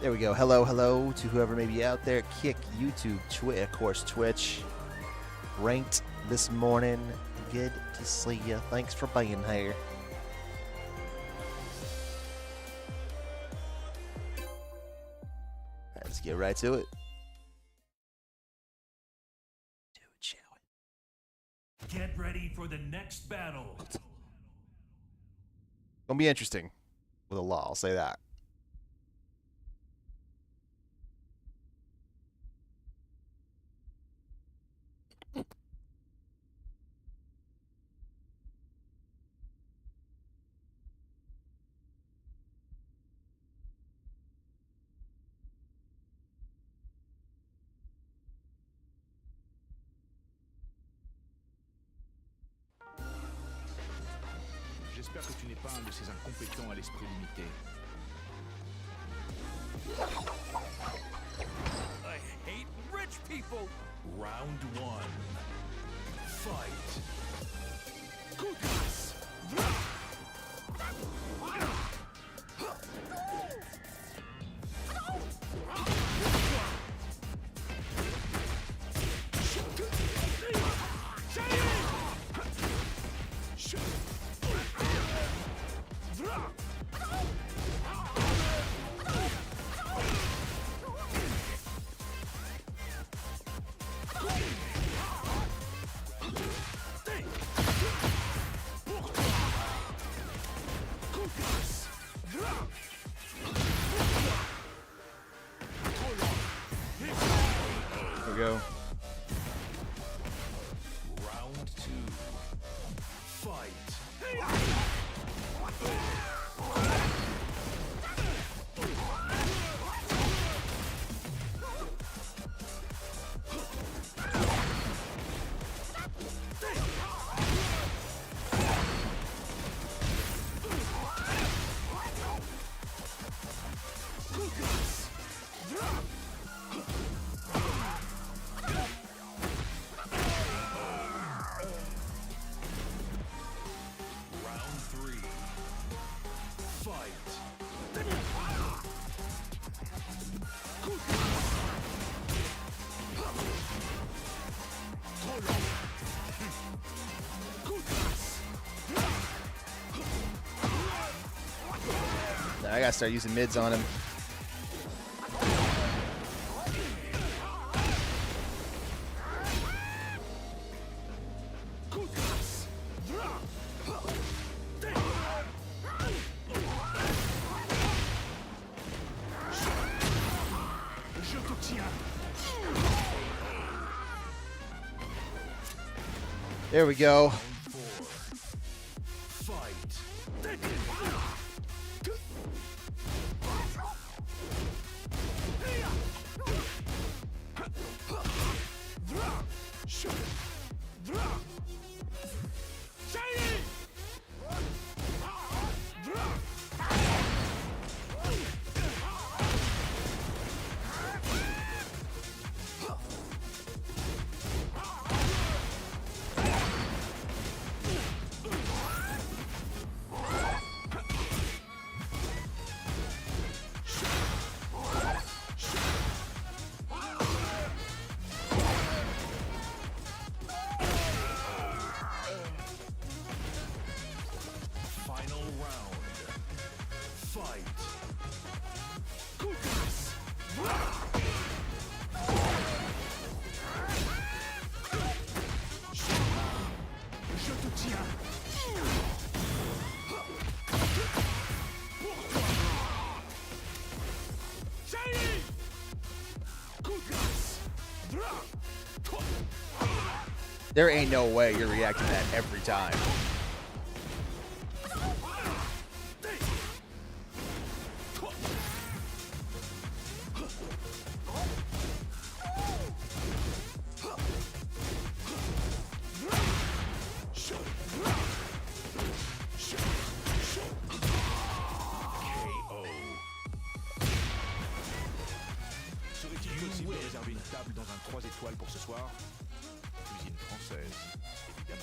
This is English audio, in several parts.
There we go. Hello, hello to whoever may be out there. Kick, YouTube, Twitch, of course, Twitch. Ranked this morning. Good to see you. Thanks for being here. Let's get right to it. Do it, shall we? Get ready for the next battle. Gonna be interesting with a law, I'll say that. J'espère que tu n'es pas un de ces incompétents à l'esprit limité. I hate rich people. Round one. Fight. Kutas. There we go. Round two. Fight. Round three. Fight. Now I gotta start using mids on him. Je te tiens. There we go. Round four. Fight. Final round. Fight. Je te tiens. Pour toi. Shiny. Coup de grâce. There ain't no way you're reacting to that every time. Serait-il possible de réserver une table dans un 3 étoiles pour ce soir? Cuisine française, évidemment.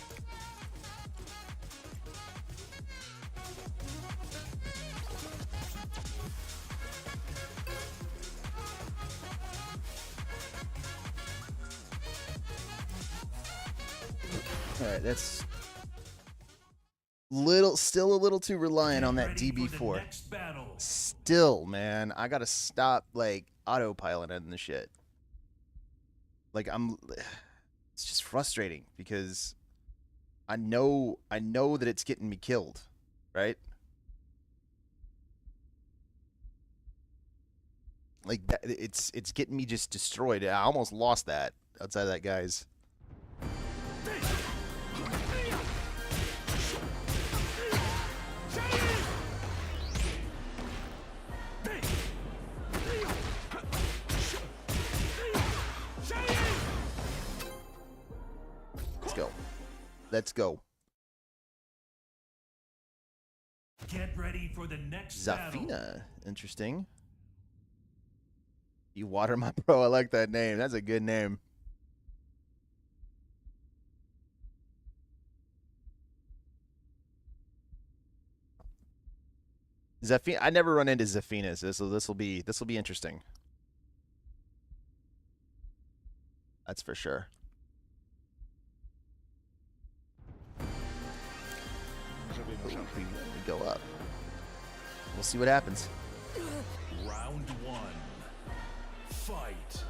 All right, that's still a little too reliant on that DB4. Still, man, I gotta stop like autopiloting the shit. Like it's just frustrating because I know that it's getting me killed, right? Like that, it's getting me just destroyed. I almost lost that outside of that guy's. Let's go. Let's go. Get ready for the next Zafina. Interesting. You water my bro. I like that name. That's a good name. Zafina. I never run into Zafinas. This will be interesting. That's for sure. We go up. We'll see what happens. Round 1. Fight.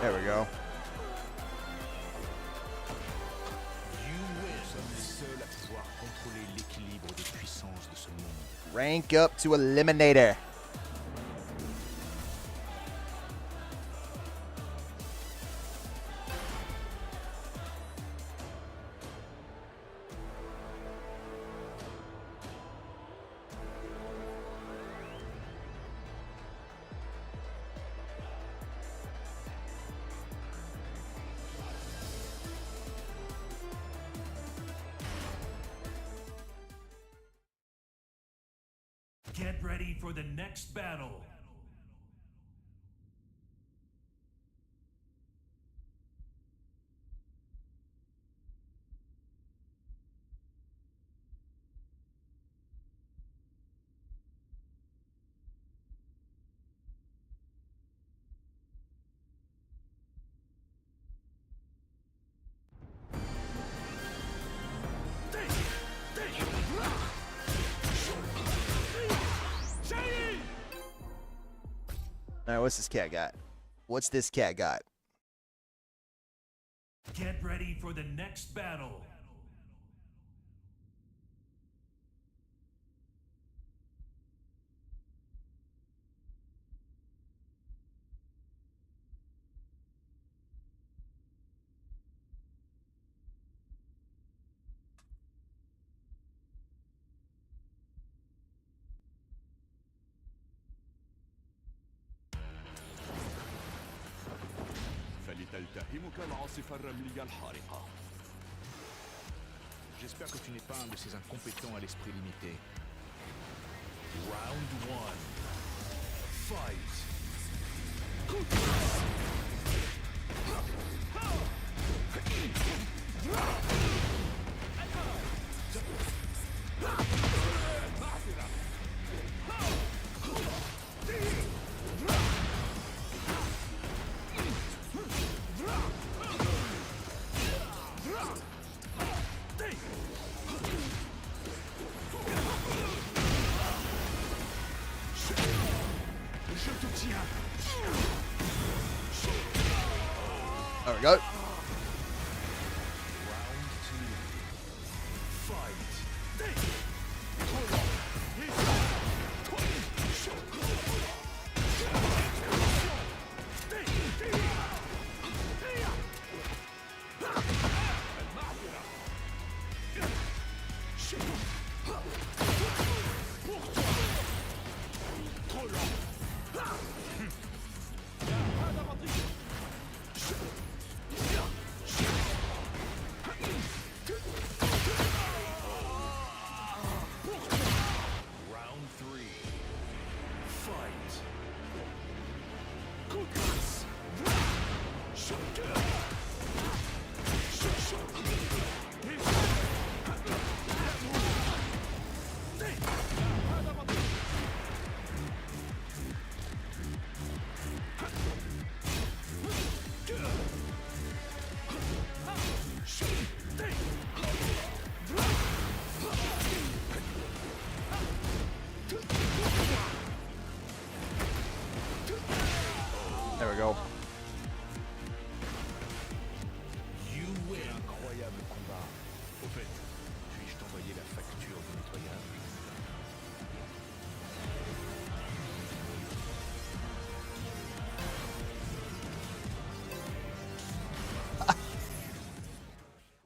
There we go. Rank up to Eliminator. Get ready for the next battle. All right, what's this cat got? What's this cat got? Get ready for the next battle. فلتلتهمك العاصفة الرملية الحارقة. J'espère que tu n'es pas un de ces incompétents à l'esprit limité. Round 1. Fight.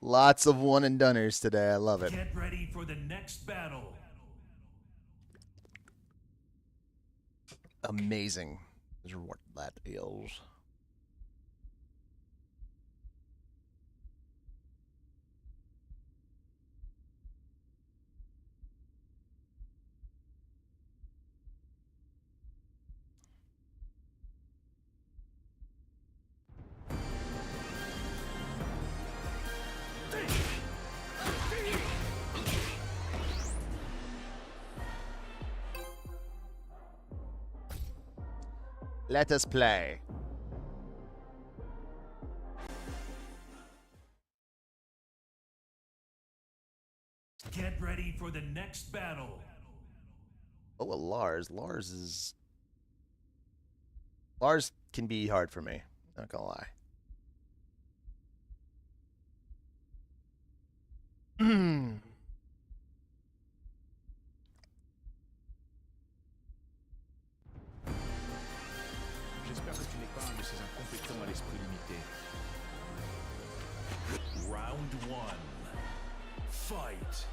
Lots of one and doneers today. I love it. Get ready for the next battle. Amazing is what that is. Let us play. Get ready for the next battle. Oh, a Lars. Lars can be hard for me. Not gonna lie. J'espère que tu n'es pas un de ces incompétents à l'esprit limité. Round 1. Fight.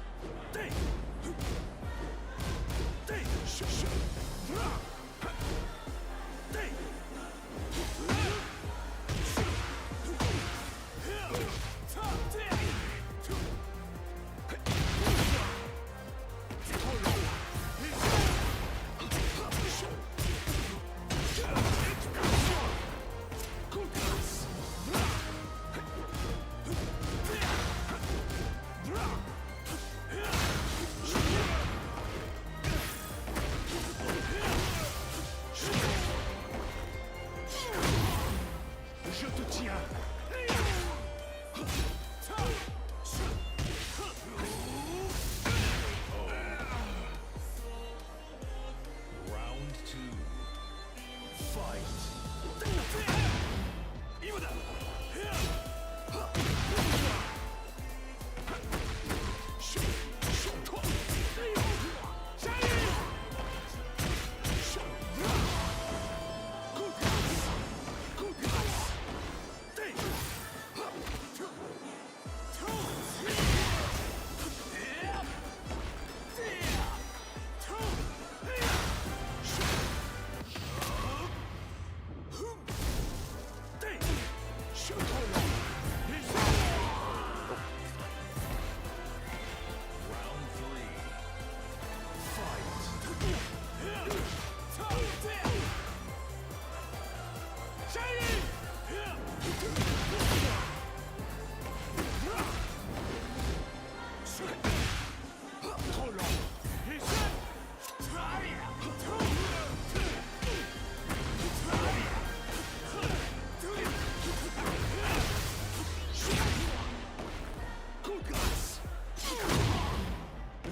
Je te tiens. Round 2. Fight. Round 3.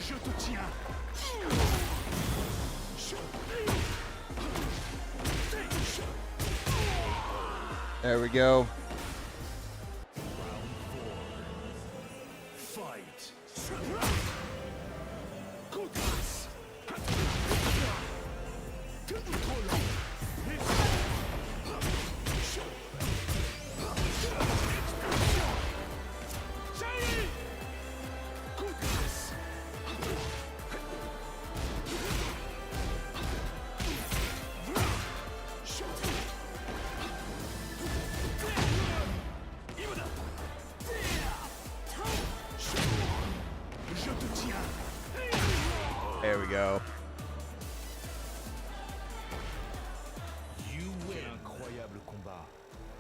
Je te tiens. There we go. Round 4. Fight. Je te tiens. There we go. You Quel win. incroyable combat.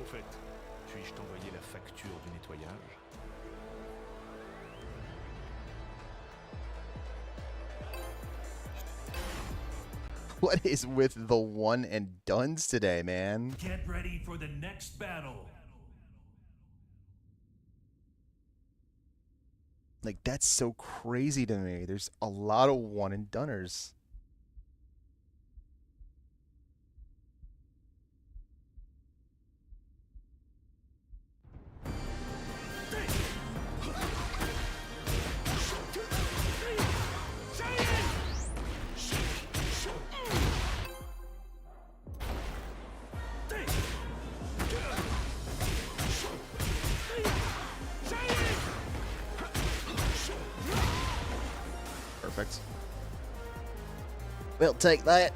Au fait, puis-je t'envoyer la facture du nettoyage? What is with the one and dones today, man? Get ready for the next battle. Like, that's so crazy to me. There's a lot of one and doners. Perfect. We'll take that.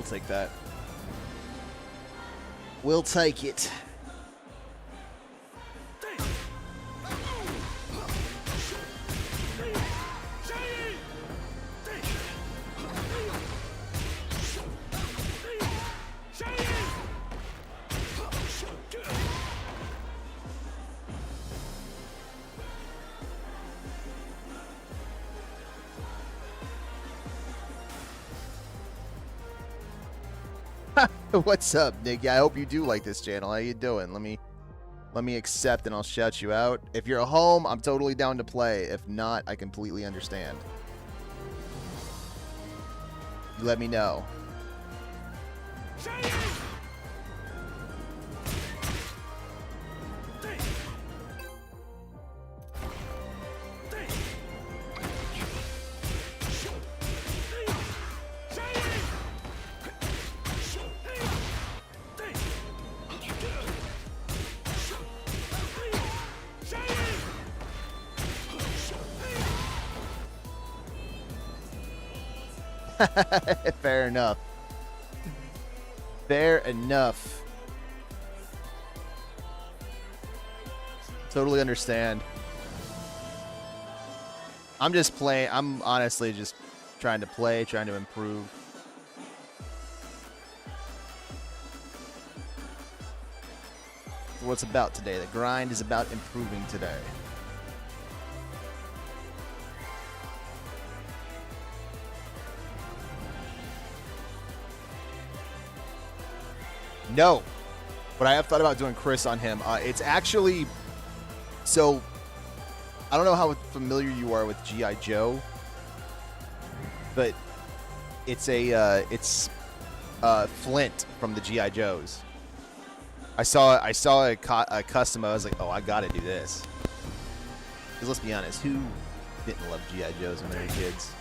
Take that. We'll take it. What's up, Nick? I hope you do like this channel. How you doing? Let me accept and I'll shout you out. If you're at home, I'm totally down to play. If not, I completely understand. You let me know. Fair enough. Fair enough. Totally understand. I'm just playing. I'm honestly just trying to play, trying to improve. What's about today? The grind is about improving today. No, but I have thought about doing Chris on him. It's actually, so I don't know how familiar you are with G.I. Joe, but it's Flint from the G.I. Joes. I saw a custom. I was like, oh, I gotta do this. Because let's be honest, who didn't love G.I. Joes when they were kids?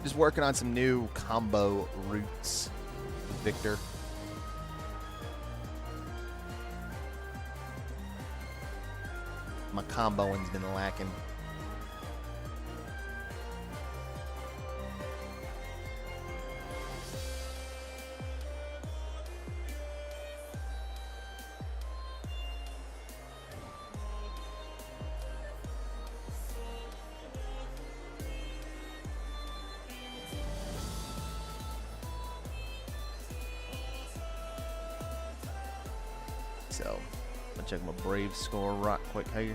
Just working on some new combo routes with Victor. My comboing's been lacking. So, I'll check my Brave score right quick here.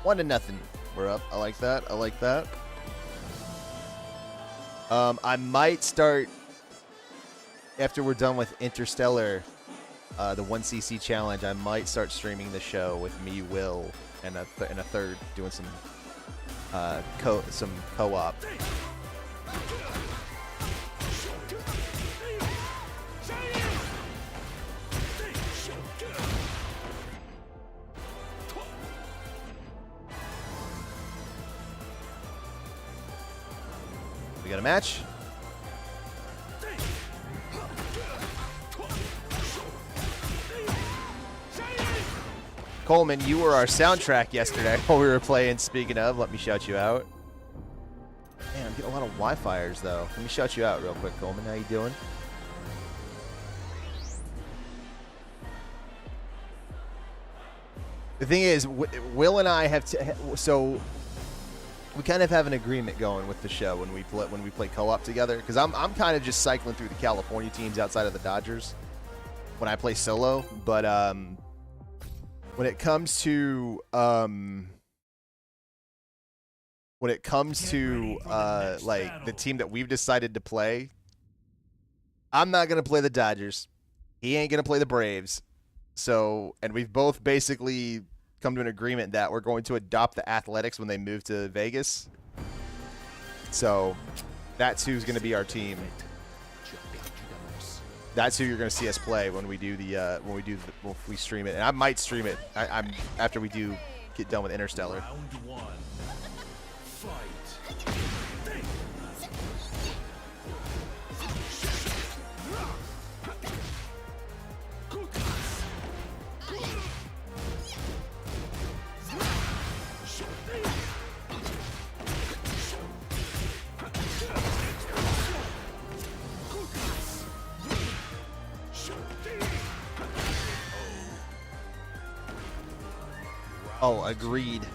1-0. We're up. I like that. I like that. I might start, after we're done with Interstellar, the 1cc challenge, I might start streaming the show with me, Will, and a third doing some co-op. We got a match. Coleman, you were our soundtrack yesterday while we were playing. Speaking of, let me shout you out. Man, I'm getting a lot of Wi-Fiers though. Let me shout you out real quick, Coleman. How you doing? The thing is, Will and I have so we kind of have an agreement going with the show when we play co-op together, because I'm kind of just cycling through the California teams outside of the Dodgers when I play solo, but when it comes to like the team that we've decided to play, I'm not gonna play the Dodgers. He ain't gonna play the Braves. So, and we've both basically come to an agreement that we're going to adopt the Athletics when they move to Vegas. So, that's who's going to be our team. That's who you're going to see us play when we do when we stream it. And I might stream it. I'm after we do get done with Interstellar. Round one. Fight. Oh, agreed.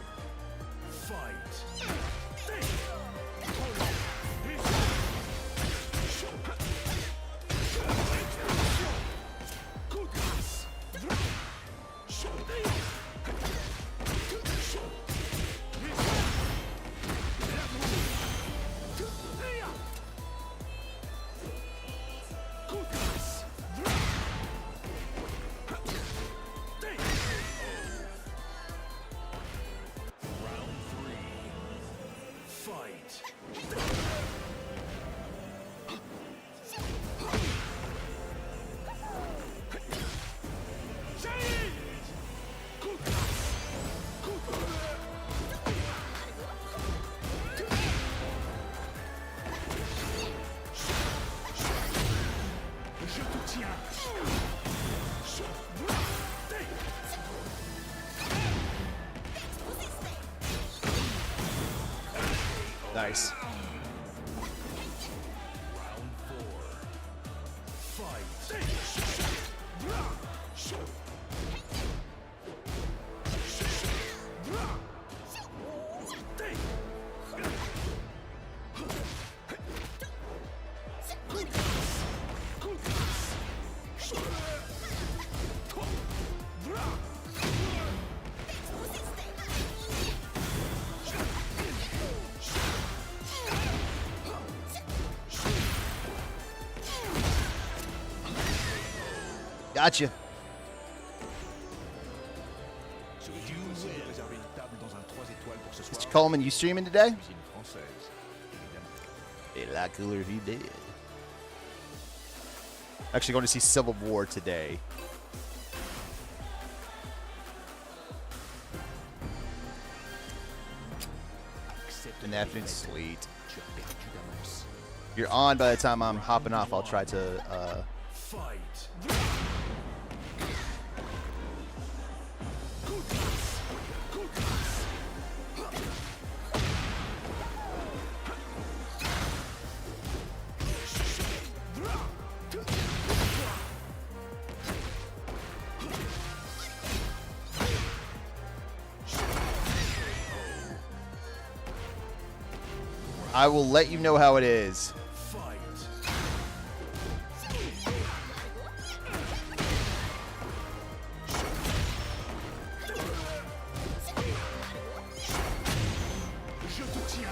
Nice. Round four. Fight. Gotcha. Mr. Coleman, you streaming today? A lot cooler if you did. Actually going to see Civil War today. An afternoon slate. You're on by the time I'm hopping off. I'll try to Fight. I will let you know how it is. Fight. Je te tiens.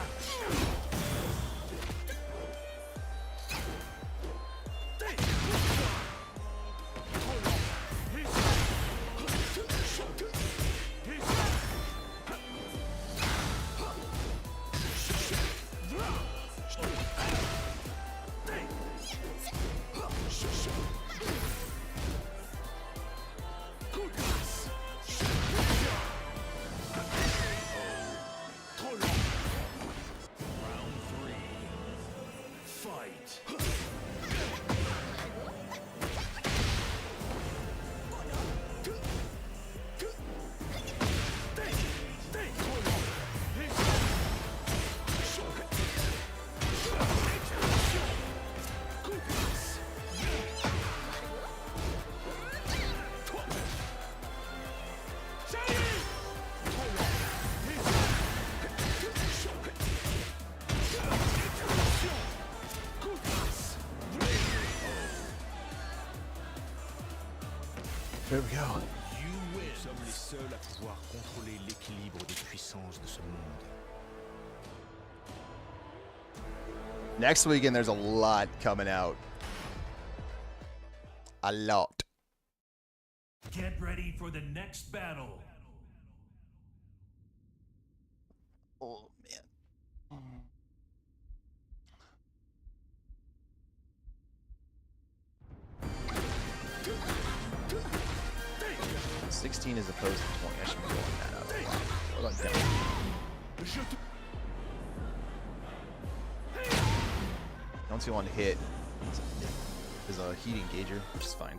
There we go. Nous sommes les seuls à pouvoir contrôler l'équilibre des puissances de ce monde. Next weekend, there's a lot coming out. A lot. Get ready for the next battle. Oh, man. 16 as opposed to 20. I should be going that up a lot. Or like that. I don't see one hit. There's a heat engager, which is fine.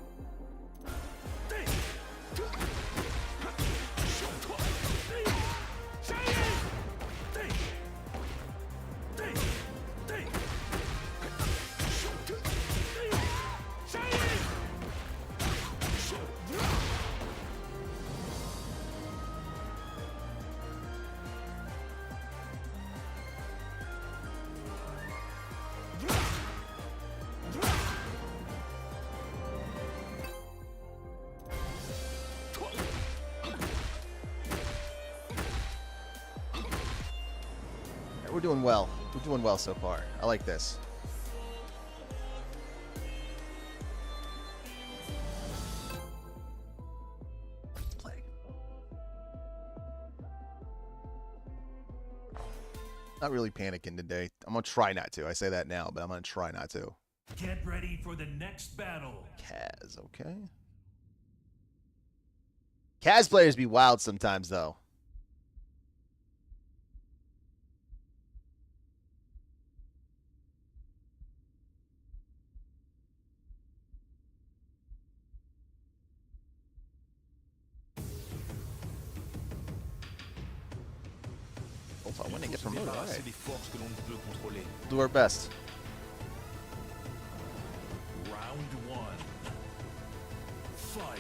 We're doing well. We're doing well so far. I like this. Play. Not really panicking today. I'm gonna try not to. I say that now, but I'm gonna try not to. Get ready for the next battle. Kaz, okay. Kaz players be wild sometimes, though. If I win and get promoted, all right. Des forces que l'on ne peut contrôler. Do our best. Round one. Fight.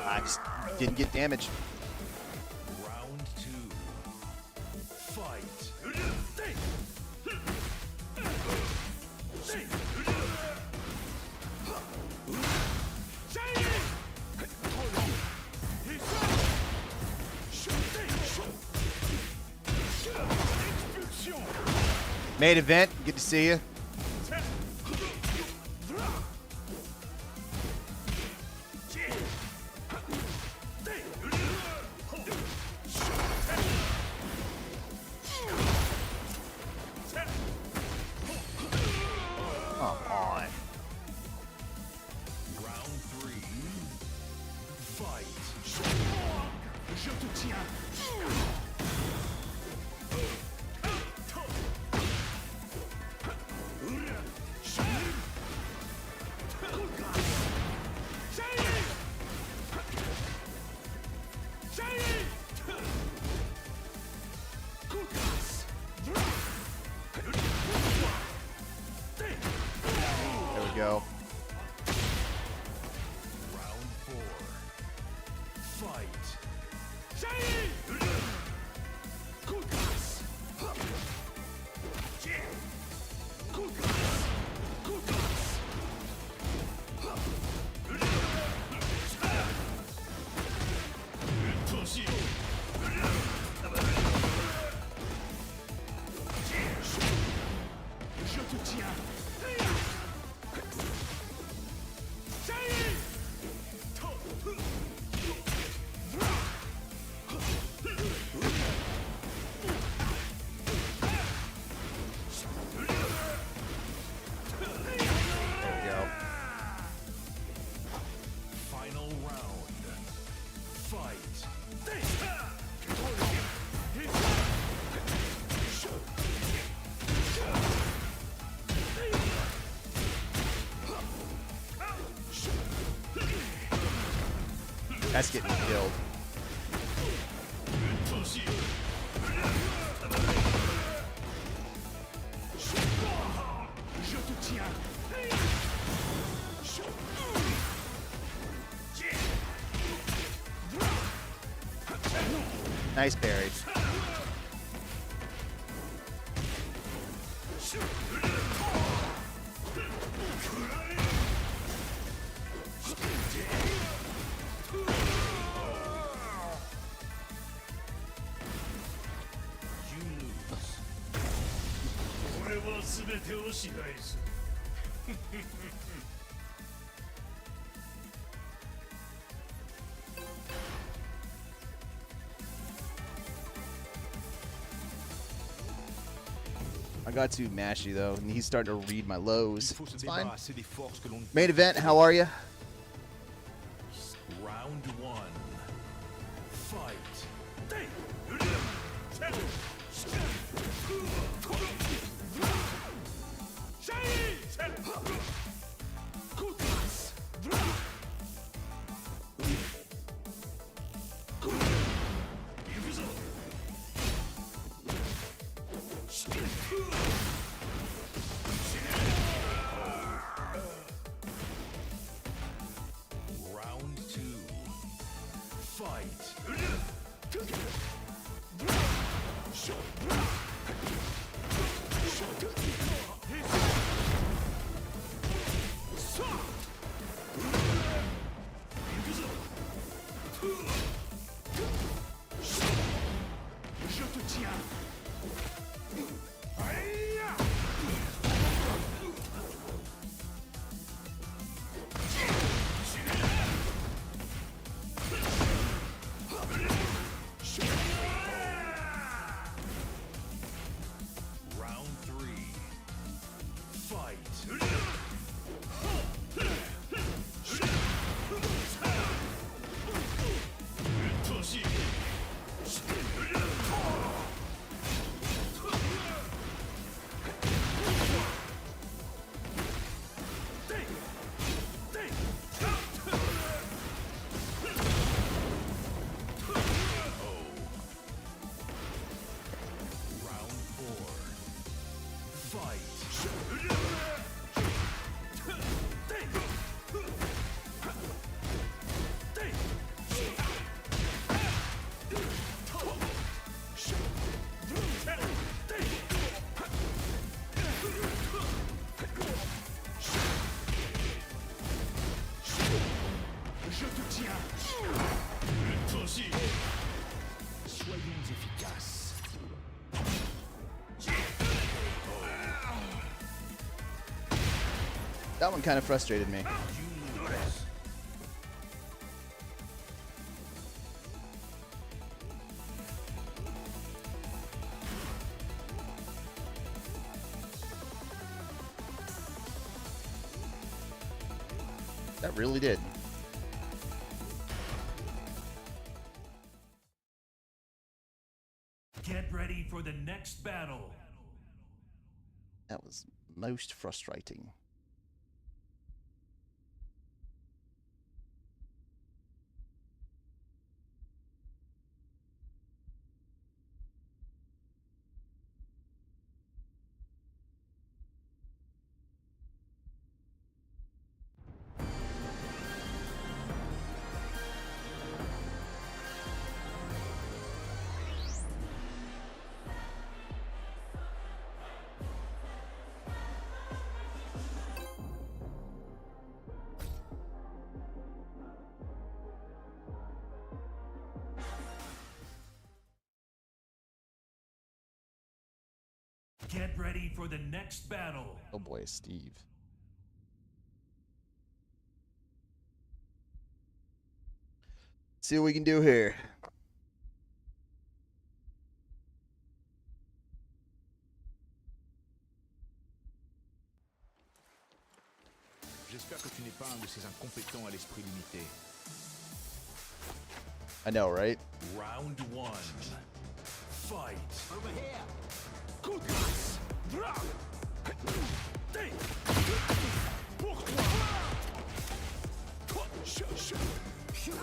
I just didn't get damage. Round two. Fight. Main event, good to see you. Come on. Round three. Fight. Je te tiens. There we go. Round four. Fight. Je te tiens. There we go. Final round. Fight. That's getting me killed. Nice parry. I got too mashy though, and he's starting to read my lows. Il faut se It's fine. débarrasser des forces que l'on ne Main event, how are you? Round one. Fight. Round two. Fight. Je te tiens. Round three. Fight. Round four. Fight. Je te tiens. Soyons efficaces. That one kind of frustrated me. You lose. That really did. Get ready for the next battle. That was most frustrating. Get ready for the next battle. Oh boy, Steve. See what we can do here. J'espère que tu n'es pas un de ces incompétents à l'esprit limité. I know, right? Round one. Fight. Over here. Coup de grâce. Pour toi. Nope.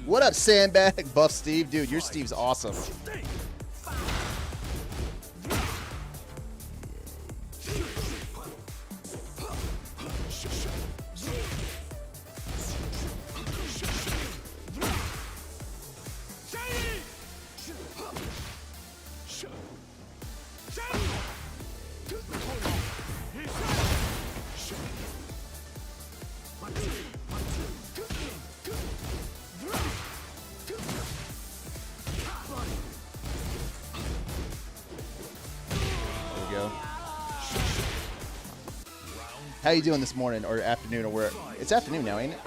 What up, Sandbag? Buff Steve? Dude, your Steve's awesome. How you doing this morning or afternoon or where? It's afternoon now, ain't it?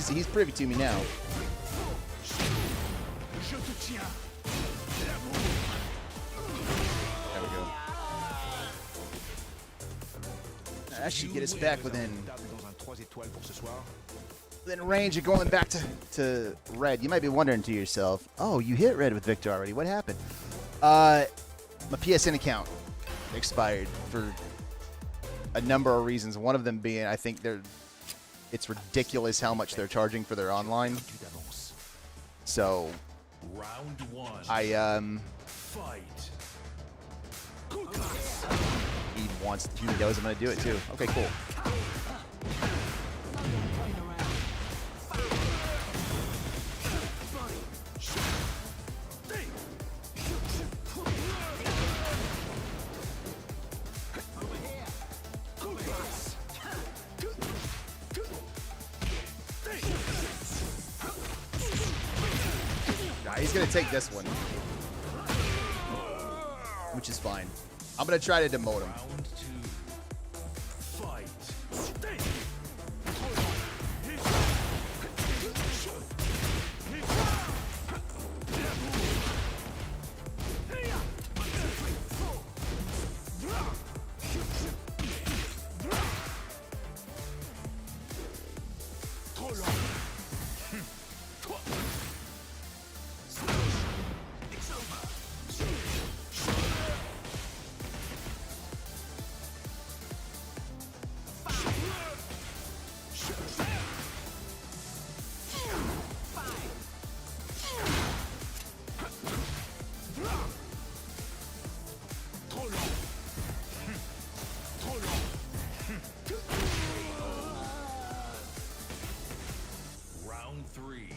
He's privy to me now. There we go. That should get us back within range of going back to red. You might be wondering to yourself, oh, you hit red with Victor already. What happened? My PSN account expired for a number of reasons. One of them being, I think it's ridiculous how much they're charging for their online. So Round one. I Fight. he knows I'm gonna do it too. Okay, cool. He's gonna take this one, which is fine. I'm gonna try to demote him. Round two. Fight. Round three.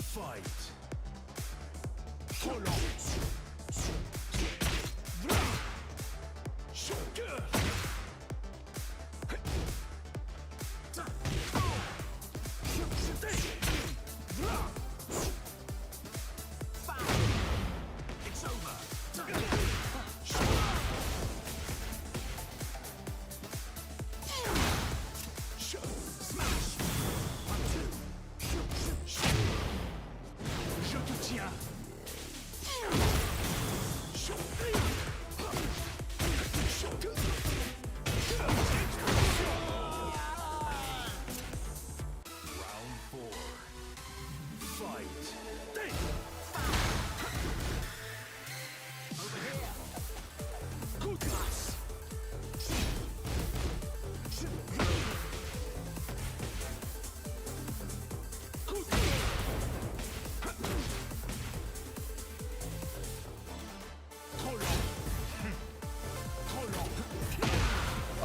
Fight.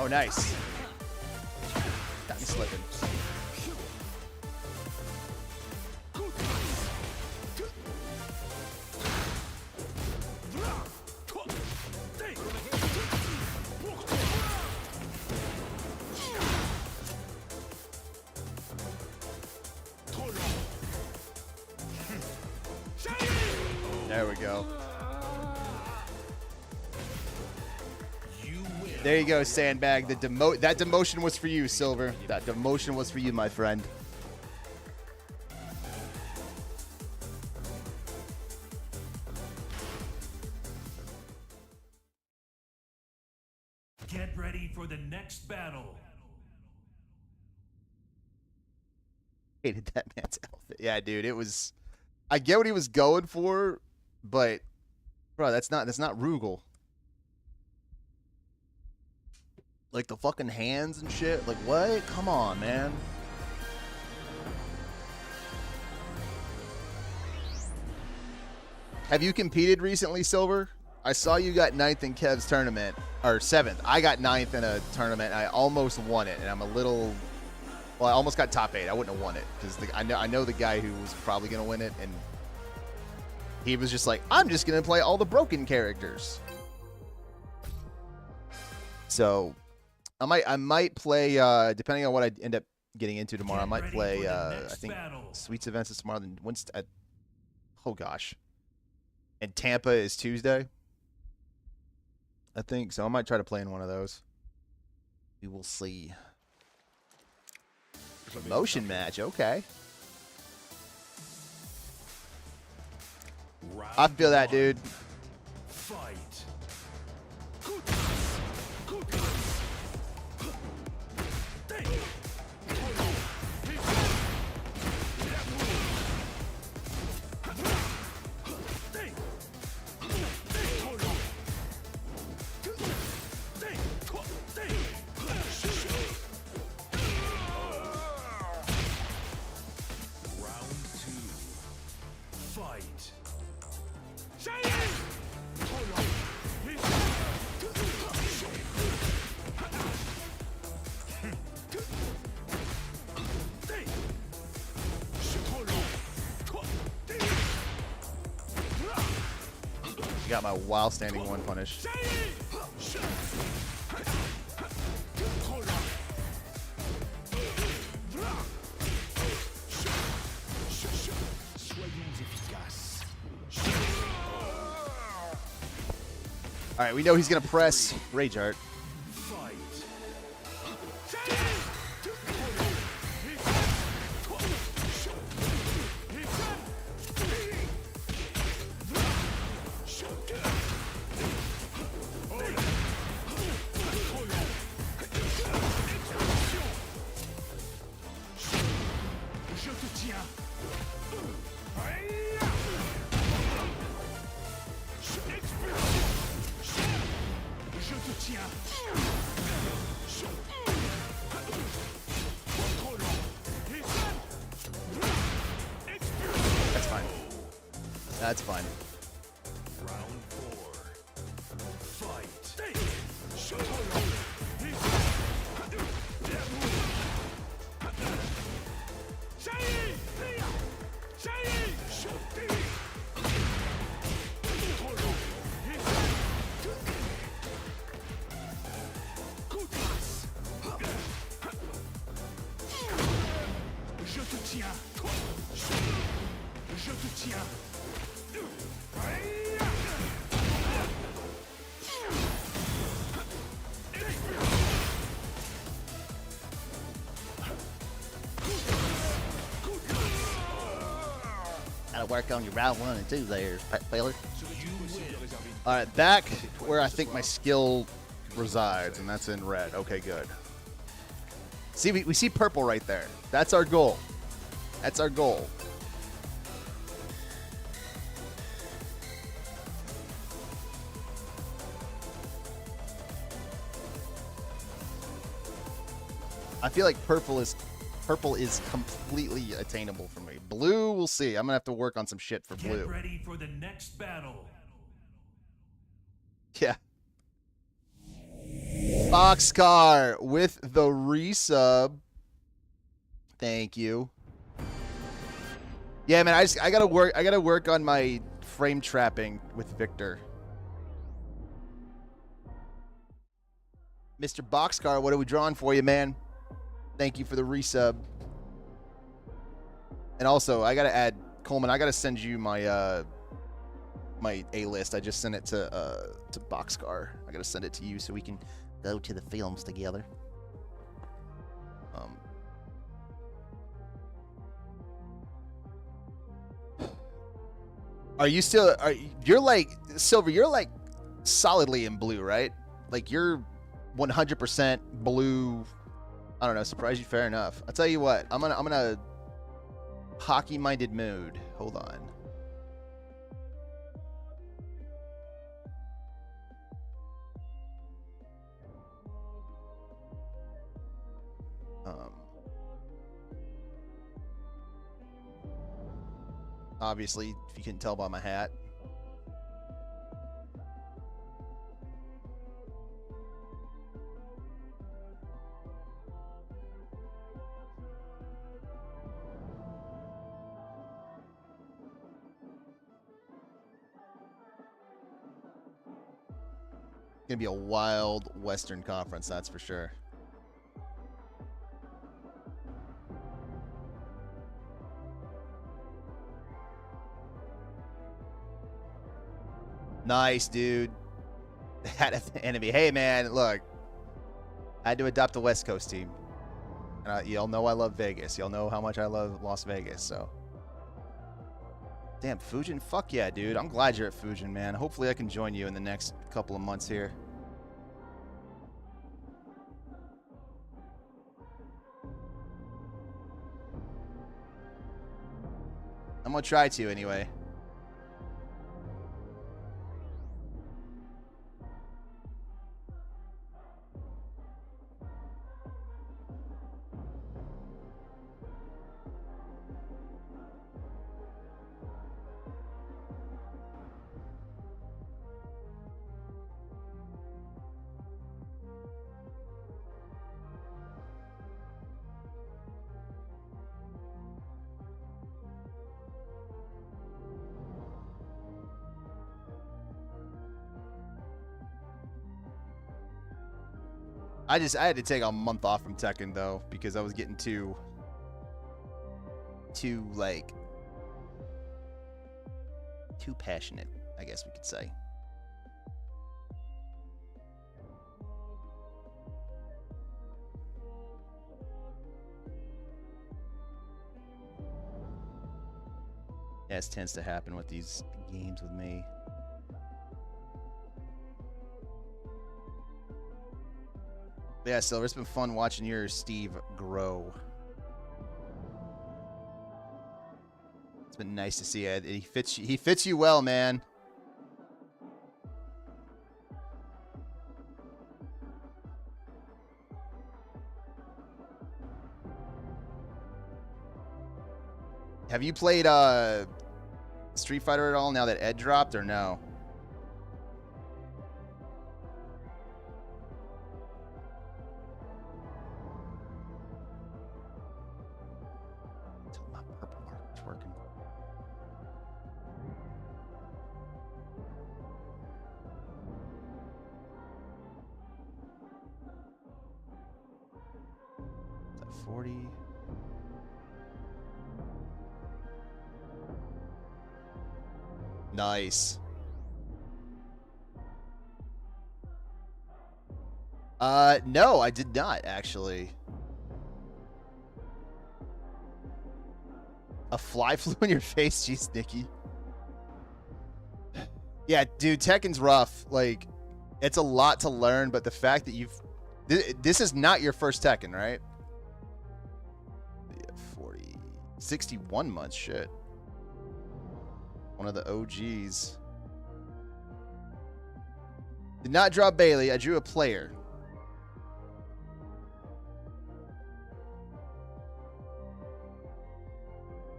Oh, nice. Got me slipping. There we go. You win. There you go, Sandbag. That demotion was for you, Silver. That demotion was for you, my friend. Get ready for the next battle. Hated that man's outfit. Yeah, dude, it was. I get what he was going for, but bro, that's not Rugal. Like the fucking hands and shit. Like what? Come on, man. Have you competed recently, Silver? I saw you got 9th in Kev's tournament, or 7th. I got 9th in a tournament. I almost won it, and I'm a little. Well, I almost got top 8. I wouldn't have won it because I know the guy who was probably gonna win it, and he was just like, "I'm just gonna play all the broken characters." So, I might play depending on what I end up getting into tomorrow. I might play. I think Sweets events is tomorrow. Then oh gosh, and Tampa is Tuesday. I think so. I might try to play in one of those. We will see. Motion match, okay. I feel that, dude. Fight. Got my while standing one punish. All right, we know he's gonna press Rage Art. That's fine. That's fine. Round 4. Fight. Gotta work on your round 1 and 2 there, Baylor. All right, back where I think my skill resides, and that's in red. Okay, good. See, we see purple right there. That's our goal. That's our goal. I feel like purple is completely attainable for me. Blue, we'll see. I'm gonna have to work on some shit for blue. Get ready for the next battle. Yeah. Boxcar with the resub. Thank you. Yeah, man, I gotta work on my frame trapping with Victor. Mr. Boxcar, what are we drawing for you, man? Thank you for the resub. And also, I gotta add Coleman. I gotta send you my my A list. I just sent it to Boxcar. I gotta send it to you so we can go to the films together. Are you still? You're like Silver? You're like solidly in blue, right? Like you're 100% blue. I don't know. Surprise you? Fair enough. I'll tell you what. I'm gonna hockey-minded mood. Hold on. Obviously, if you can tell by my hat. Gonna be a wild Western Conference, that's for sure. Nice, dude. That enemy. Hey, man, look. I had to adopt a West Coast team. Y'all know I love Vegas. Y'all know how much I love Las Vegas, so. Damn, Fujin? Fuck yeah, dude. I'm glad you're at Fujin, man. Hopefully I can join you in the next couple of months here. I'm gonna try to anyway. I had to take a month off from Tekken though because I was getting too like too passionate, I guess we could say. Yeah, this tends to happen with these games with me. Yeah, Silver, it's been fun watching your Steve grow. It's been nice to see it. He fits you well, man. Have you played Street Fighter at all now that Ed dropped or no? Is that 40? Nice. No, I did not actually. A fly flew in your face, jeez, Nikki. Yeah, dude, Tekken's rough. Like, it's a lot to learn, but the fact that this is not your first Tekken, right? Yeah, 40, 61 months, shit. One of the OGs. Did not draw Bailey, I drew a player.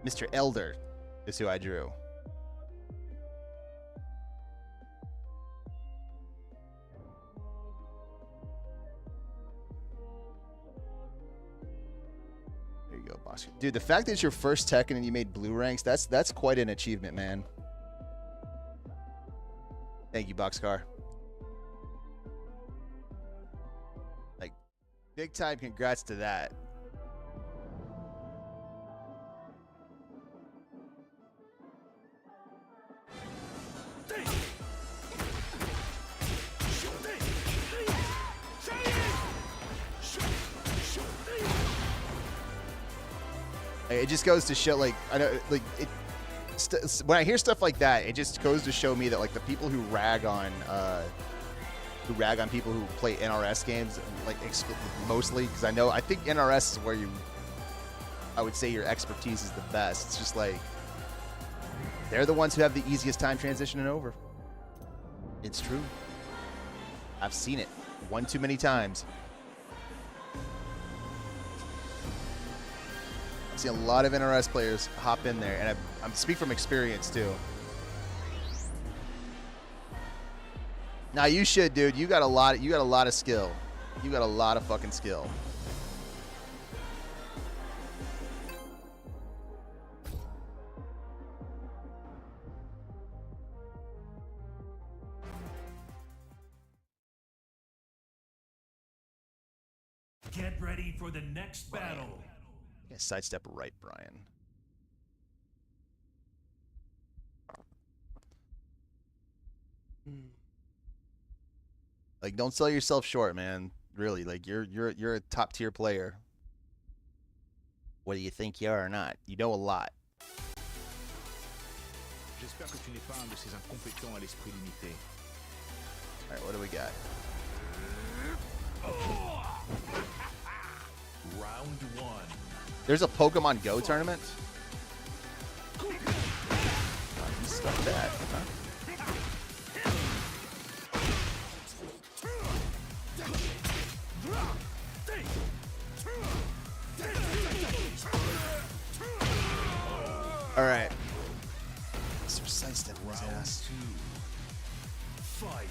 Mr. Elder is who I drew. There you go, boss. Dude, the fact that it's your first Tekken and you made blue ranks, that's quite an achievement, man. Thank you, Boxcar. Like, big time congrats to that. It just goes to show, like, I know, like, when I hear stuff like that, it just goes to show me that, like, the people who rag on people who play NRS games, like, mostly, because I think NRS is where I would say your expertise is the best. It's just like, they're the ones who have the easiest time transitioning over. It's true. I've seen it one too many times. I've seen a lot of NRS players hop in there, and I speak from experience too. Now you should, dude. You got a lot of skill. You got a lot of fucking skill. Get ready for the next battle. Yeah, sidestep right, Brian. Like, don't sell yourself short, man. Really, like, you're a top tier player. Whether you think you are or not, you know a lot. J'espère que tu n'es pas un de ces incompétents à l'esprit limité. All right, what do we got? Round 1. There's a Pokemon Go tournament? Oh, you stuck that, huh? All right. Mr. Sidestep was ass. 2. Fight.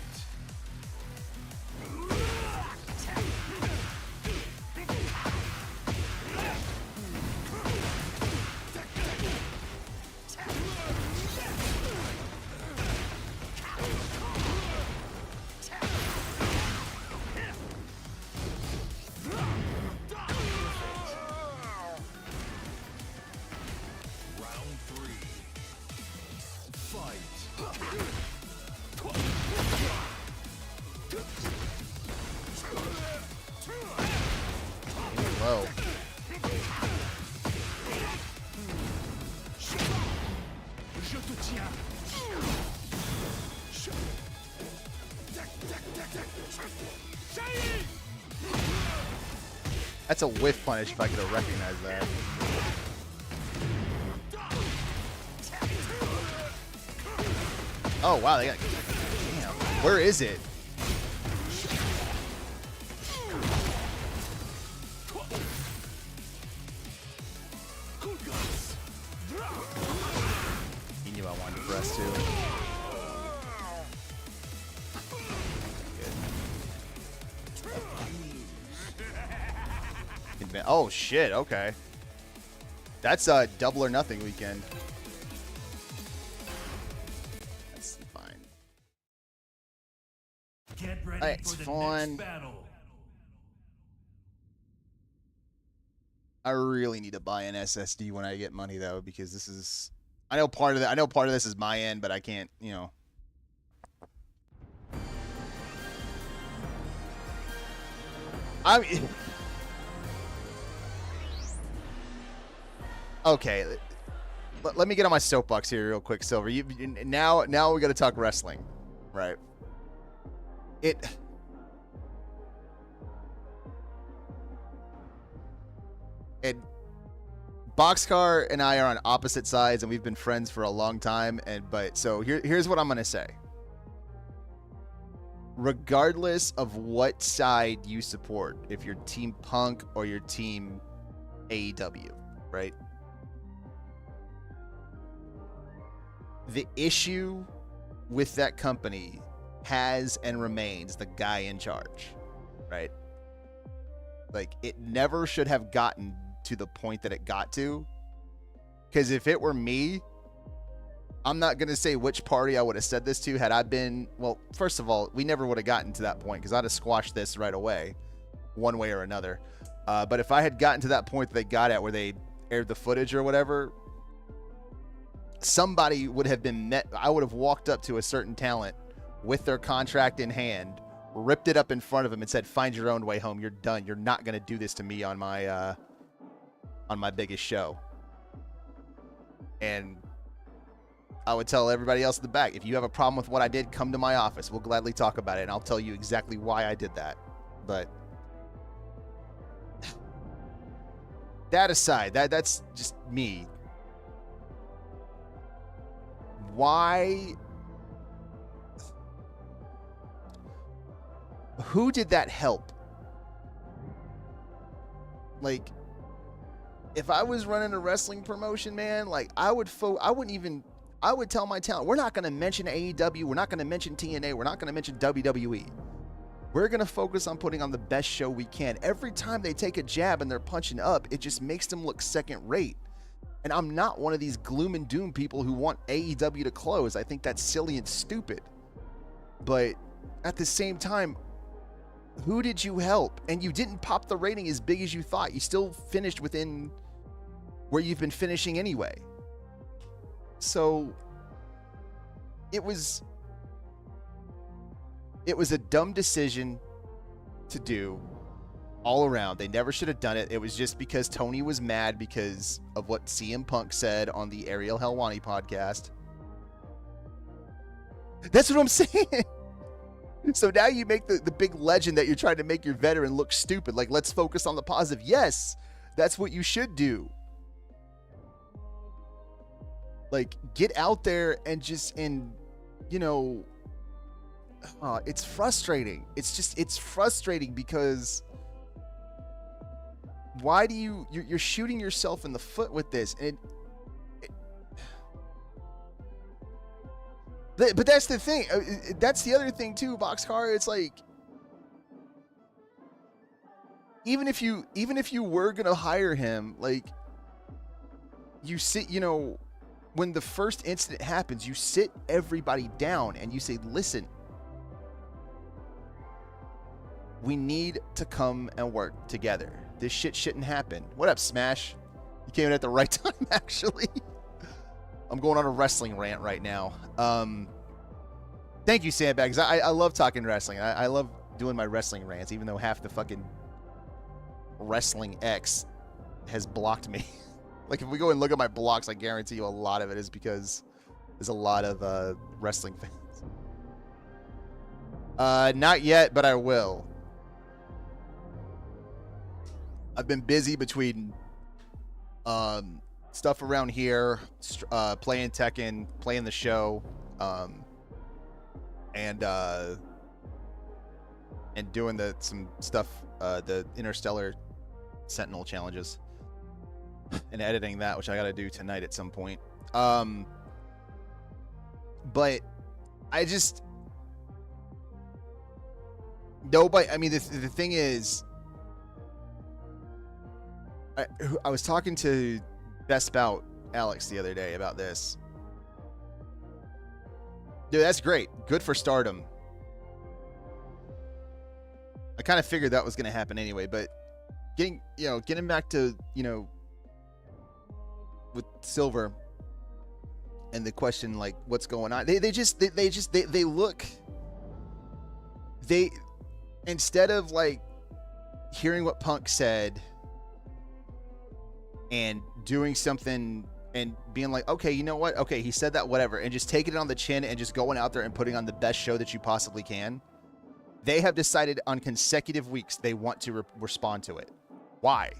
Low. Je te tiens. That's a whiff punish if I could have recognized that. Oh, wow. They got... Damn. Where is it? He knew I wanted to press too. Good. Oh shit, okay. That's a double or nothing weekend. That's fine. Get ready That's for the fine. next battle. I really need to buy an SSD when I get money though, because this is, I know part of this is my end, but I can't, you know. Okay. Let me get on my soapbox here real quick, Silver. Now we got to talk wrestling, right? Boxcar and I are on opposite sides, and we've been friends for a long time. So here's what I'm gonna say. Regardless of what side you support, if you're Team Punk or you're Team AEW, right? The issue with that company has and remains the guy in charge, right? Like, it never should have gotten to the point that it got to, because if it were me, I'm not going to say which party I would have said this to had I been, well, first of all, we never would have gotten to that point because I'd have squashed this right away, one way or another. But if I had gotten to that point that they got at where they aired the footage or whatever, somebody would have been met. I would have walked up to a certain talent with their contract in hand, ripped it up in front of him and said, find your own way home. You're done. You're not going to do this to me on my biggest show. And I would tell everybody else in the back, if you have a problem with what I did, come to my office. We'll gladly talk about it, and I'll tell you exactly why I did that. But that aside, that's just me. Why? Who did that help? Like, if I was running a wrestling promotion, man, like I would tell my talent, we're not going to mention AEW, we're not going to mention TNA, we're not going to mention WWE. We're going to focus on putting on the best show we can. Every time they take a jab and they're punching up, it just makes them look second rate. And I'm not one of these gloom and doom people who want AEW to close. I think that's silly and stupid. But at the same time, who did you help? And you didn't pop the rating as big as you thought. You still finished within where you've been finishing anyway. So it was a dumb decision to do all around. They never should have done it. It was just because Tony was mad because of what CM Punk said on the Ariel Helwani podcast. That's what I'm saying. So now you make the big legend that you're trying to make your veteran look stupid. Like, let's focus on the positive. Yes, that's what you should do. Like, get out there and it's frustrating. It's frustrating because why do you're shooting yourself in the foot with this? And but that's the thing. That's the other thing too, Boxcar. It's like, even if you were gonna hire him, like, you sit, when the first incident happens, you sit everybody down and you say, listen, we need to come and work together. This shit shouldn't happen. What up, Smash? You came in at the right time, actually. I'm going on a wrestling rant right now. Thank you, Sandbags. I love talking wrestling. I love doing my wrestling rants, even though half the fucking Wrestling X has blocked me. Like, if we go and look at my blocks, I guarantee you a lot of it is because there's a lot of wrestling fans. Not yet, but I will. I've been busy between stuff around here, playing Tekken, playing the show, and doing some stuff, the Interstellar Sentinel challenges, and editing that, which I got to do tonight at some point. But I just nobody. I mean, the thing is, I was talking to Best Bout Alex the other day about this. Dude, that's great. Good for Stardom. I kind of figured that was going to happen anyway, but getting back to, with Silver and the question, like, what's going on? They look, instead of like hearing what Punk said and doing something and being like, okay, you know what? Okay, he said that, whatever, and just taking it on the chin and just going out there and putting on the best show that you possibly can. They have decided on consecutive weeks they want to respond to it. Why?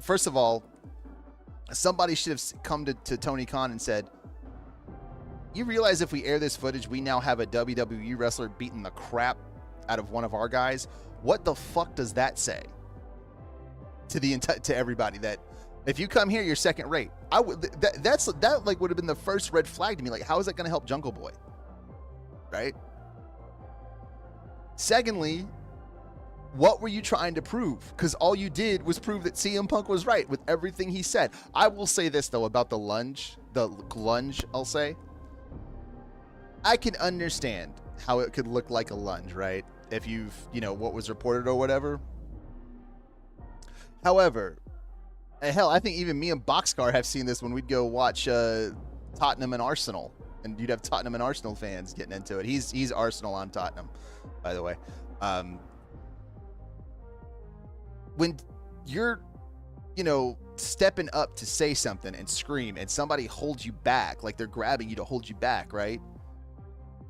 First of all, somebody should have come to Tony Khan and said, you realize if we air this footage, we now have a WWE wrestler beating the crap out of one of our guys? What the fuck does that say to everybody? That if you come here, you're second rate. That would have been the first red flag to me. Like, how is that going to help Jungle Boy? Right? Secondly, what were you trying to prove? Because all you did was prove that CM Punk was right with everything he said. I will say this, though, about the lunge, I'll say. I can understand how it could look like a lunge, right? If what was reported or whatever. However, hell, I think even me and Boxcar have seen this when we'd go watch Tottenham and Arsenal. And you'd have Tottenham and Arsenal fans getting into it. He's Arsenal, I'm Tottenham, by the way. When you're, stepping up to say something and scream and somebody holds you back, like they're grabbing you to hold you back, right?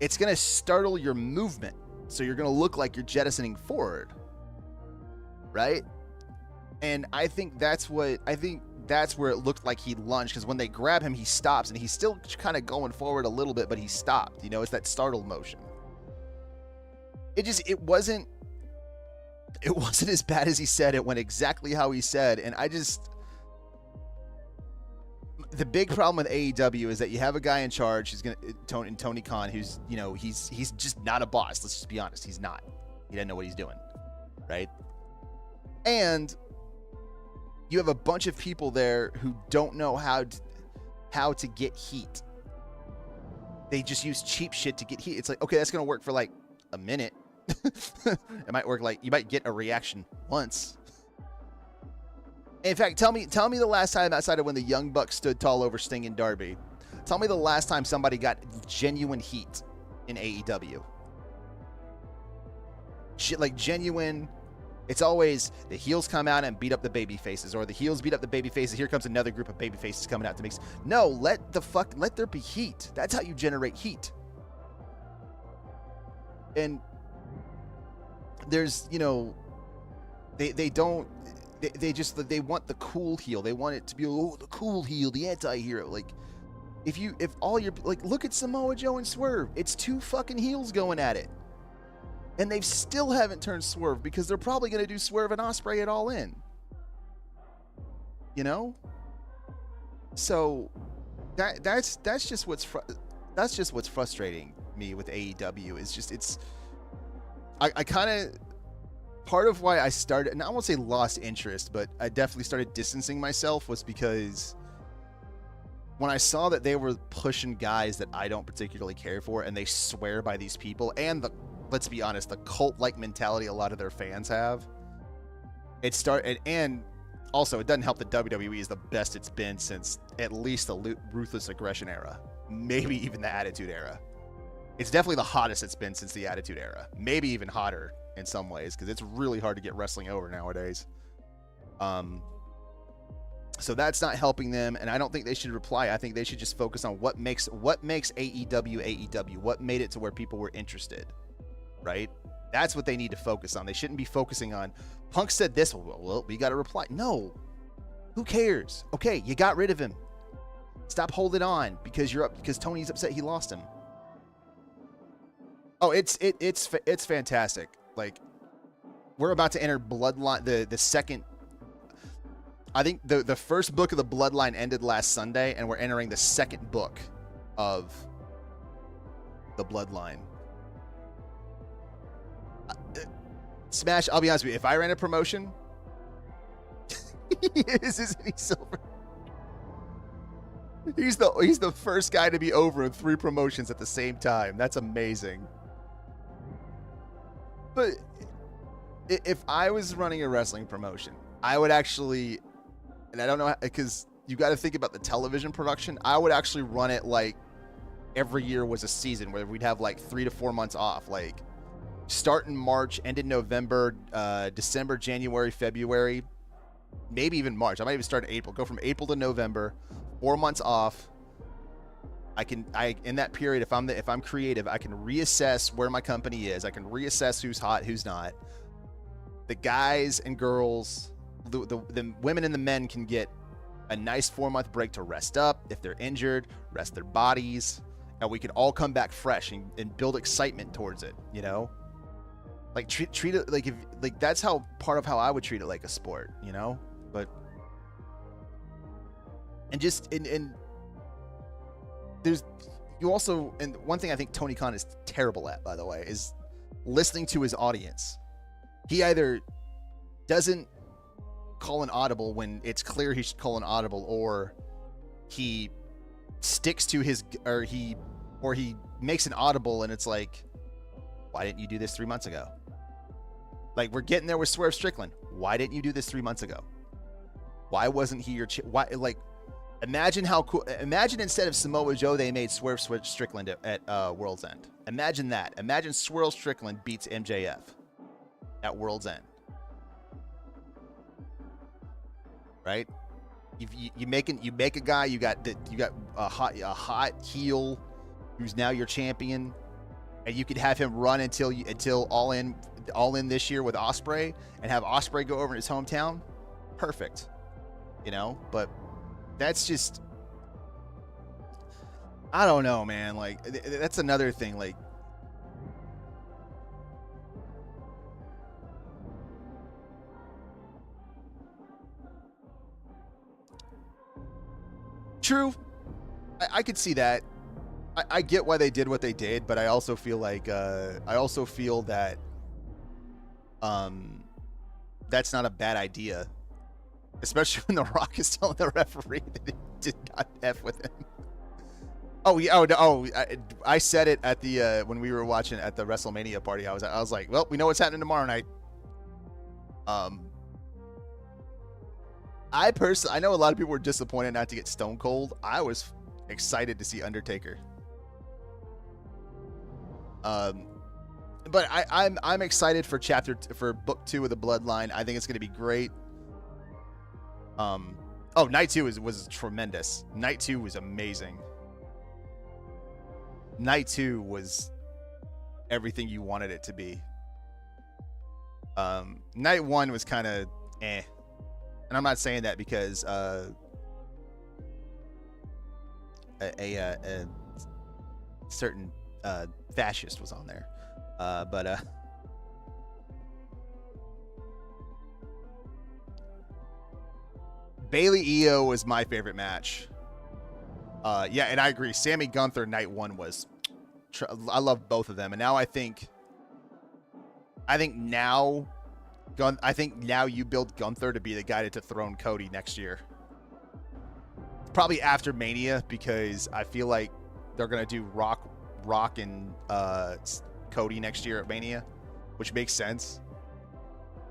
It's going to startle your movement. So you're going to look like you're jettisoning forward, right? And I think that's where it looked like he lunged, because when they grab him, he stops and he's still kind of going forward a little bit, but he stopped. You know, it's that startled motion. It wasn't as bad as he said. It went exactly how he said. And the big problem with AEW is that you have a guy in charge who's Tony Khan, who's, you know, he's just not a boss. Let's just be honest. He's not. He doesn't know what he's doing, right? And you have a bunch of people there who don't know how to get heat. They just use cheap shit to get heat. It's like, okay, that's going to work for like a minute. It might work, like you might get a reaction once. In fact, tell me the last time, outside of when the Young Bucks stood tall over Sting and Darby, tell me the last time somebody got genuine heat in AEW. Like genuine. It's always the heels come out and beat up the baby faces, or the heels beat up the baby faces. Here comes another group of baby faces coming out to mix. No, let there be heat. That's how you generate heat. And there's, you know, they want the cool heel. They want it to be, oh, the cool heel, the anti-hero. Like, if all your, like, look at Samoa Joe and Swerve. It's two fucking heels going at it. And they still haven't turned Swerve, because they're probably going to do Swerve and Ospreay it all in. You know? So that's just what's frustrating me with AEW. Is just I kind of, part of why I started, and I won't say lost interest, but I definitely started distancing myself, was because when I saw that they were pushing guys that I don't particularly care for, and they swear by these people, and let's be honest, the cult-like mentality a lot of their fans have, and also it doesn't help that WWE is the best it's been since at least the Ruthless Aggression era, maybe even the Attitude era. It's definitely the hottest it's been since the Attitude era, maybe even hotter in some ways, because it's really hard to get wrestling over nowadays. So that's not helping them, and I don't think they should reply. I think they should just focus on what makes AEW AEW, what made it to where people were interested, right? That's what they need to focus on. They shouldn't be focusing on, Punk said this, well, we got to reply. No, who cares? Okay, you got rid of him. Stop holding on because Tony's upset he lost him. Oh, it's fantastic. Like, we're about to enter Bloodline, the second. I think the first book of the Bloodline ended last Sunday, and we're entering the second book of the Bloodline. Smash, I'll be honest with you, if I ran a promotion, isn't he Silver? He's the first guy to be over in 3 promotions at the same time. That's amazing. But if I was running a wrestling promotion, I would actually, and I don't know, because you got to think about the television production, I would actually run it like every year was a season, where we'd have like 3 to 4 months off, like start in March, end in November, December, January, February, maybe even March. I might even start in April, go from April to November, 4 months off. In that period, if I'm creative, I can reassess where my company is. I can reassess who's hot, who's not. The guys and girls, the women and the men can get a nice 4-month break to rest up. If they're injured, rest their bodies, and we can all come back fresh and build excitement towards it, you know? Like treat it like that's how part of how I would treat it, like a sport, you know? But and just in there's you also, and one thing I think Tony Khan is terrible at, by the way, is listening to his audience. He either doesn't call an audible when it's clear he should call an audible, or he sticks to his, or he makes an audible and it's like, why didn't you do this 3 months ago? Like, we're getting there with Swerve Strickland. Why didn't you do this 3 months ago? Why wasn't he your why, like, imagine how cool. Imagine instead of Samoa Joe, they made Swerve Strickland at World's End. Imagine that. Imagine Swerve Strickland beats MJF at World's End. Right? You make a guy. You got a hot heel who's now your champion, and you could have him run until all in this year with Ospreay, and have Ospreay go over in his hometown. Perfect, But that's just, I don't know, man. Like that's another thing. Like, true, I could see that. I get why they did what they did, but I also feel like that that's not a bad idea, especially when The Rock is telling the referee that he did not F with him. Oh yeah, I said it at the when we were watching at the WrestleMania party. I was like, well, we know what's happening tomorrow night. I know a lot of people were disappointed not to get Stone Cold. I was excited to see Undertaker. But I'm excited for book 2 of the Bloodline. I think it's going to be great. Night 2 was tremendous. Night 2 was amazing. Night 2 was everything you wanted it to be. Night 1 was kind of eh. And I'm not saying that because a certain fascist was on there. But Bayley Io was my favorite match. Yeah, and I agree. Sammy Gunther Night 1 was. I love both of them, and now I think now you build Gunther to be the guy to dethrone Cody next year. Probably after Mania, because I feel like they're gonna do Rock and Cody next year at Mania, which makes sense.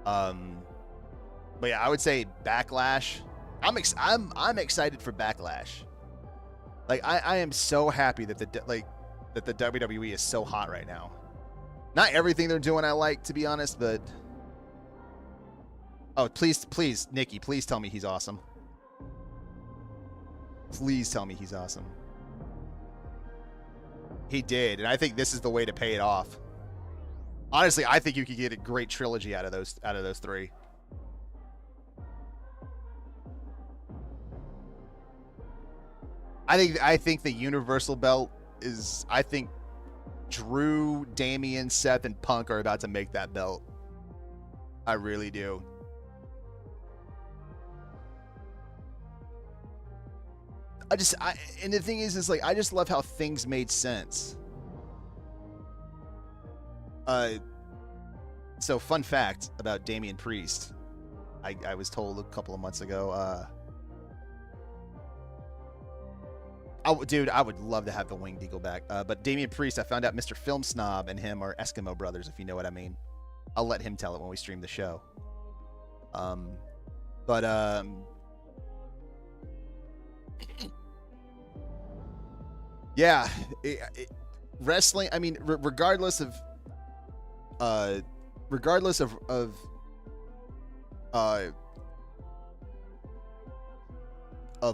But yeah, I would say Backlash. I'm excited for Backlash. Like I am so happy that the WWE is so hot right now. Not everything they're doing I like, to be honest, but please, Nikki, please tell me he's awesome. Please tell me he's awesome. He did, and I think this is the way to pay it off. Honestly, I think you could get a great trilogy out of those three. I think the Universal belt is. I think Drew, Damian, Seth, and Punk are about to make that belt. I really do. And the thing is like I just love how things made sense. So fun fact about Damian Priest. I was told a couple of months ago. I would love to have the Winged Eagle back. But Damian Priest, I found out Mr. Film Snob and him are Eskimo brothers, if you know what I mean. I'll let him tell it when we stream the show. Yeah, wrestling. I mean, regardless of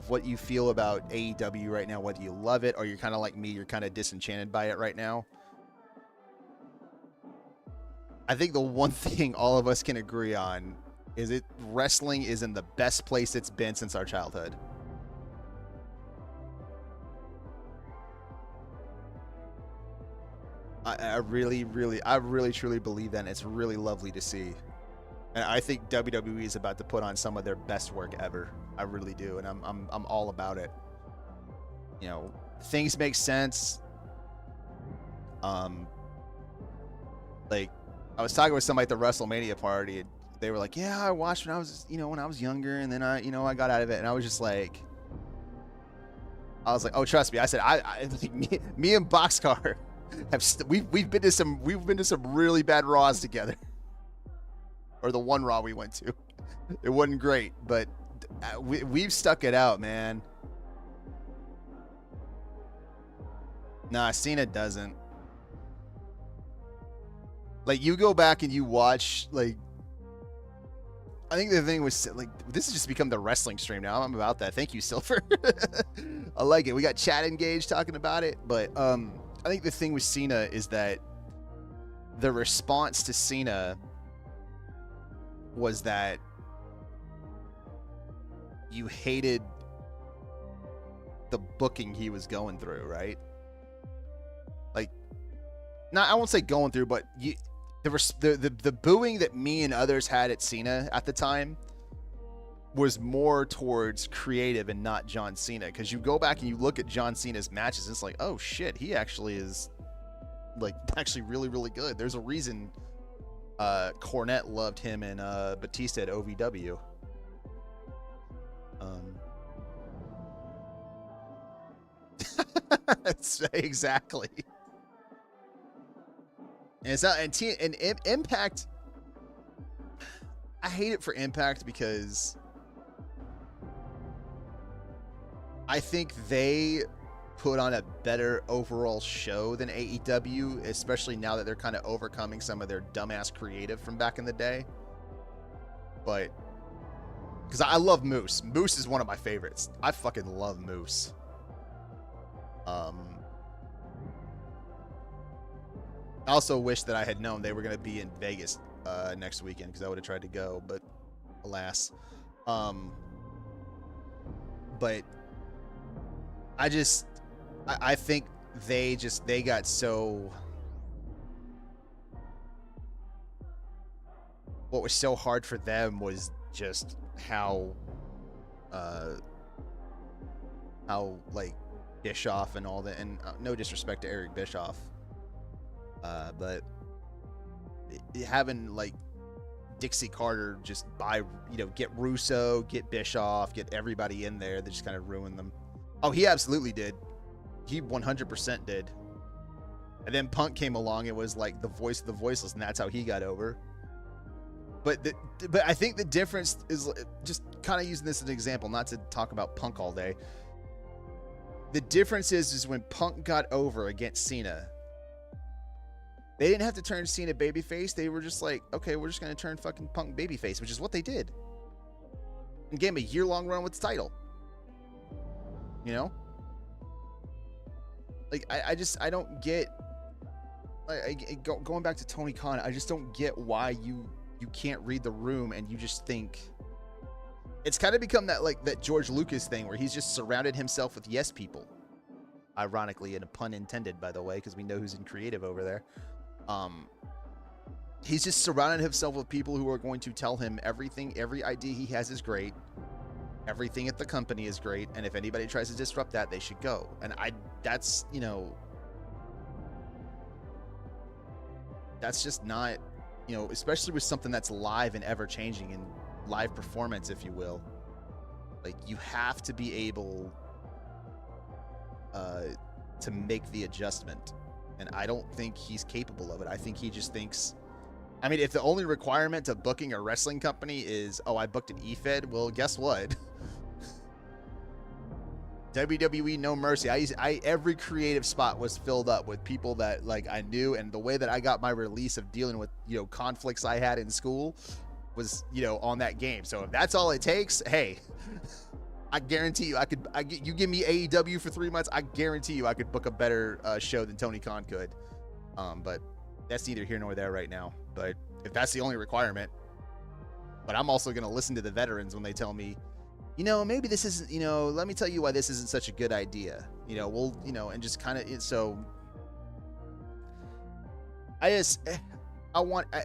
what you feel about AEW right now, whether you love it or you're kind of like me, you're kind of disenchanted by it right now. I think the one thing all of us can agree on is wrestling is in the best place it's been since our childhood. I really truly believe that, and it's really lovely to see. And I think WWE is about to put on some of their best work ever. I really do, and I'm all about it. You know, things make sense. Like I was talking with somebody at the WrestleMania party, and they were like, "Yeah, I watched when I was younger, and then I got out of it." And I was just like, "Oh, trust me." I said, "I me and Boxcar we've been to some really bad Raws together." Or the one Raw we went to. It wasn't great, but we've stuck it out, man. Nah, Cena doesn't. Like, you go back and you watch, like, I think the thing was like this has just become the wrestling stream now. I'm about that. Thank you, Silver. I like it. We got chat engaged talking about it, but I think the thing with Cena is that the response to Cena was that you hated the booking he was going through, right? Like, not I won't say going through, but the booing that me and others had at Cena at the time was more towards creative and not John Cena. Because you go back and you look at John Cena's matches, and it's like, oh shit, he actually is like actually really, really good. There's a reason Cornette loved him and Batista at OVW. Exactly. And it's not and Impact. I hate it for Impact because I think they put on a better overall show than AEW, especially now that they're kind of overcoming some of their dumbass creative from back in the day. But because I love Moose. Moose is one of my favorites. I fucking love Moose. I also wish that I had known they were going to be in Vegas next weekend because I would have tried to go, but alas. But I think they got so. What was so hard for them was just how like Bischoff and all that, and no disrespect to Eric Bischoff, but having like Dixie Carter just get Russo, get Bischoff, get everybody in there, they just kind of ruined them. Oh, he absolutely did. He 100% did. And then Punk came along and was like the voice of the voiceless, and that's how he got over. But I think the difference is just kind of using this as an example, not to talk about Punk all day. The difference is when Punk got over against Cena, they didn't have to turn Cena babyface. They were just like, okay, we're just going to turn fucking Punk babyface, which is what they did. And gave him a year-long run with the title. You know? Like, I don't get... Going back to Tony Khan, I just don't get why you can't read the room and you just think... It's kind of become that George Lucas thing where he's just surrounded himself with yes people. Ironically, and a pun intended, by the way, because we know who's in creative over there. He's just surrounded himself with people who are going to tell him everything, every idea he has is great. Everything at the company is great. And if anybody tries to disrupt that, they should go. And that's just not, especially with something that's live and ever changing and live performance, if you will. Like, you have to be able to make the adjustment. And I don't think he's capable of it. I think he just thinks, I mean, if the only requirement to booking a wrestling company is, oh, I booked an eFed, well, guess what? WWE No Mercy. Every creative spot was filled up with people that I knew, and the way that I got my release of dealing with conflicts I had in school was on that game. So if that's all it takes, hey, I guarantee you you give me AEW for 3 months, I guarantee you I could book a better show than Tony Khan could. But that's neither here nor there right now. But if that's the only requirement, but I'm also going to listen to the veterans when they tell me, maybe this isn't, let me tell you why this isn't such a good idea. And just kind of, so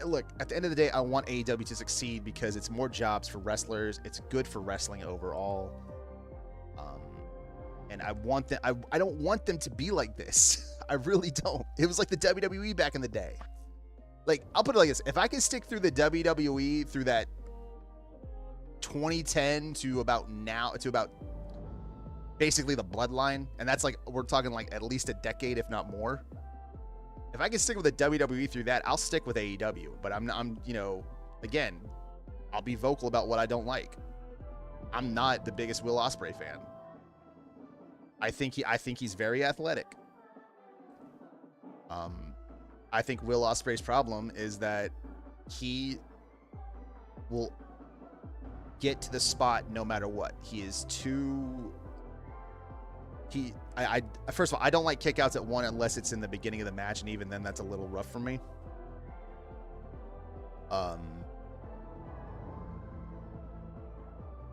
look, at the end of the day, I want AEW to succeed because it's more jobs for wrestlers. It's good for wrestling overall. And I want them, I don't want them to be like this. I really don't. It was like the WWE back in the day. Like, I'll put it like this. If I can stick through the WWE through that 2010 to about now, to about basically the Bloodline, and that's we're talking at least a decade, if not more. If I can stick with the WWE through that, I'll stick with AEW. But I'm again, I'll be vocal about what I don't like. I'm not the biggest Will Ospreay fan. I think he's very athletic. I think Will Ospreay's problem is that he will get to the spot no matter what. He is too. I first of all, I don't like kickouts at 1 unless it's in the beginning of the match, and even then, that's a little rough for me.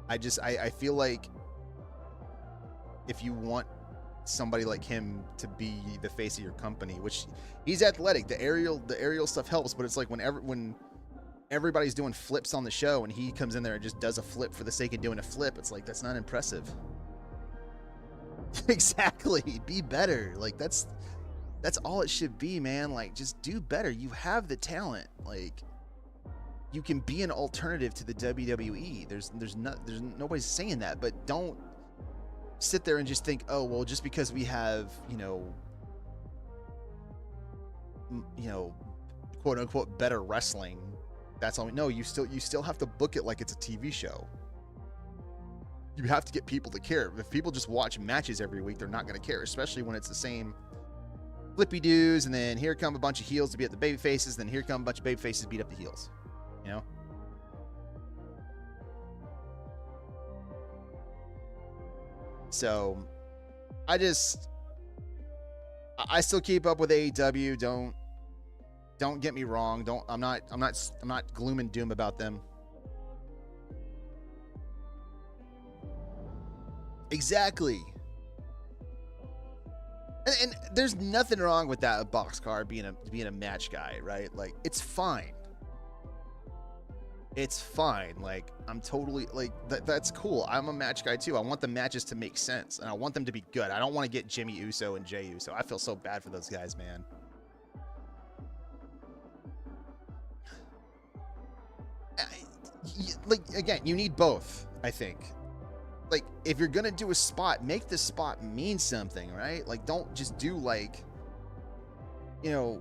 I feel like if you want somebody like him to be the face of your company, which he's athletic, the aerial stuff helps, but it's like when everybody's doing flips on the show and he comes in there and just does a flip for the sake of doing a flip, it's like, that's not impressive. Exactly. Be better. Like, that's all it should be, man. Like, just do better. You have the talent. Like, you can be an alternative to the WWE. There's nobody's saying that, but don't sit there and just think, oh, well, just because we have, quote unquote better wrestling, that's all. No, you still have to book it like it's a TV show. You have to get people to care. If people just watch matches every week, they're not going to care, especially when it's the same flippy doos, and then here come a bunch of heels to beat up the baby faces, then here come a bunch of baby faces to beat up the heels. So I still keep up with AEW. Don't get me wrong. I'm not gloom and doom about them. Exactly. And there's nothing wrong with that Boxcar being a match guy, right? Like, it's fine. It's fine. Like, I'm totally like that's cool. I'm a match guy too. I want the matches to make sense, and I want them to be good. I don't want to get Jimmy Uso and Jey Uso. I feel so bad for those guys, man. Like, again, you need both, I think. Like, if you're gonna do a spot, make the spot mean something, right? Like, don't just do like the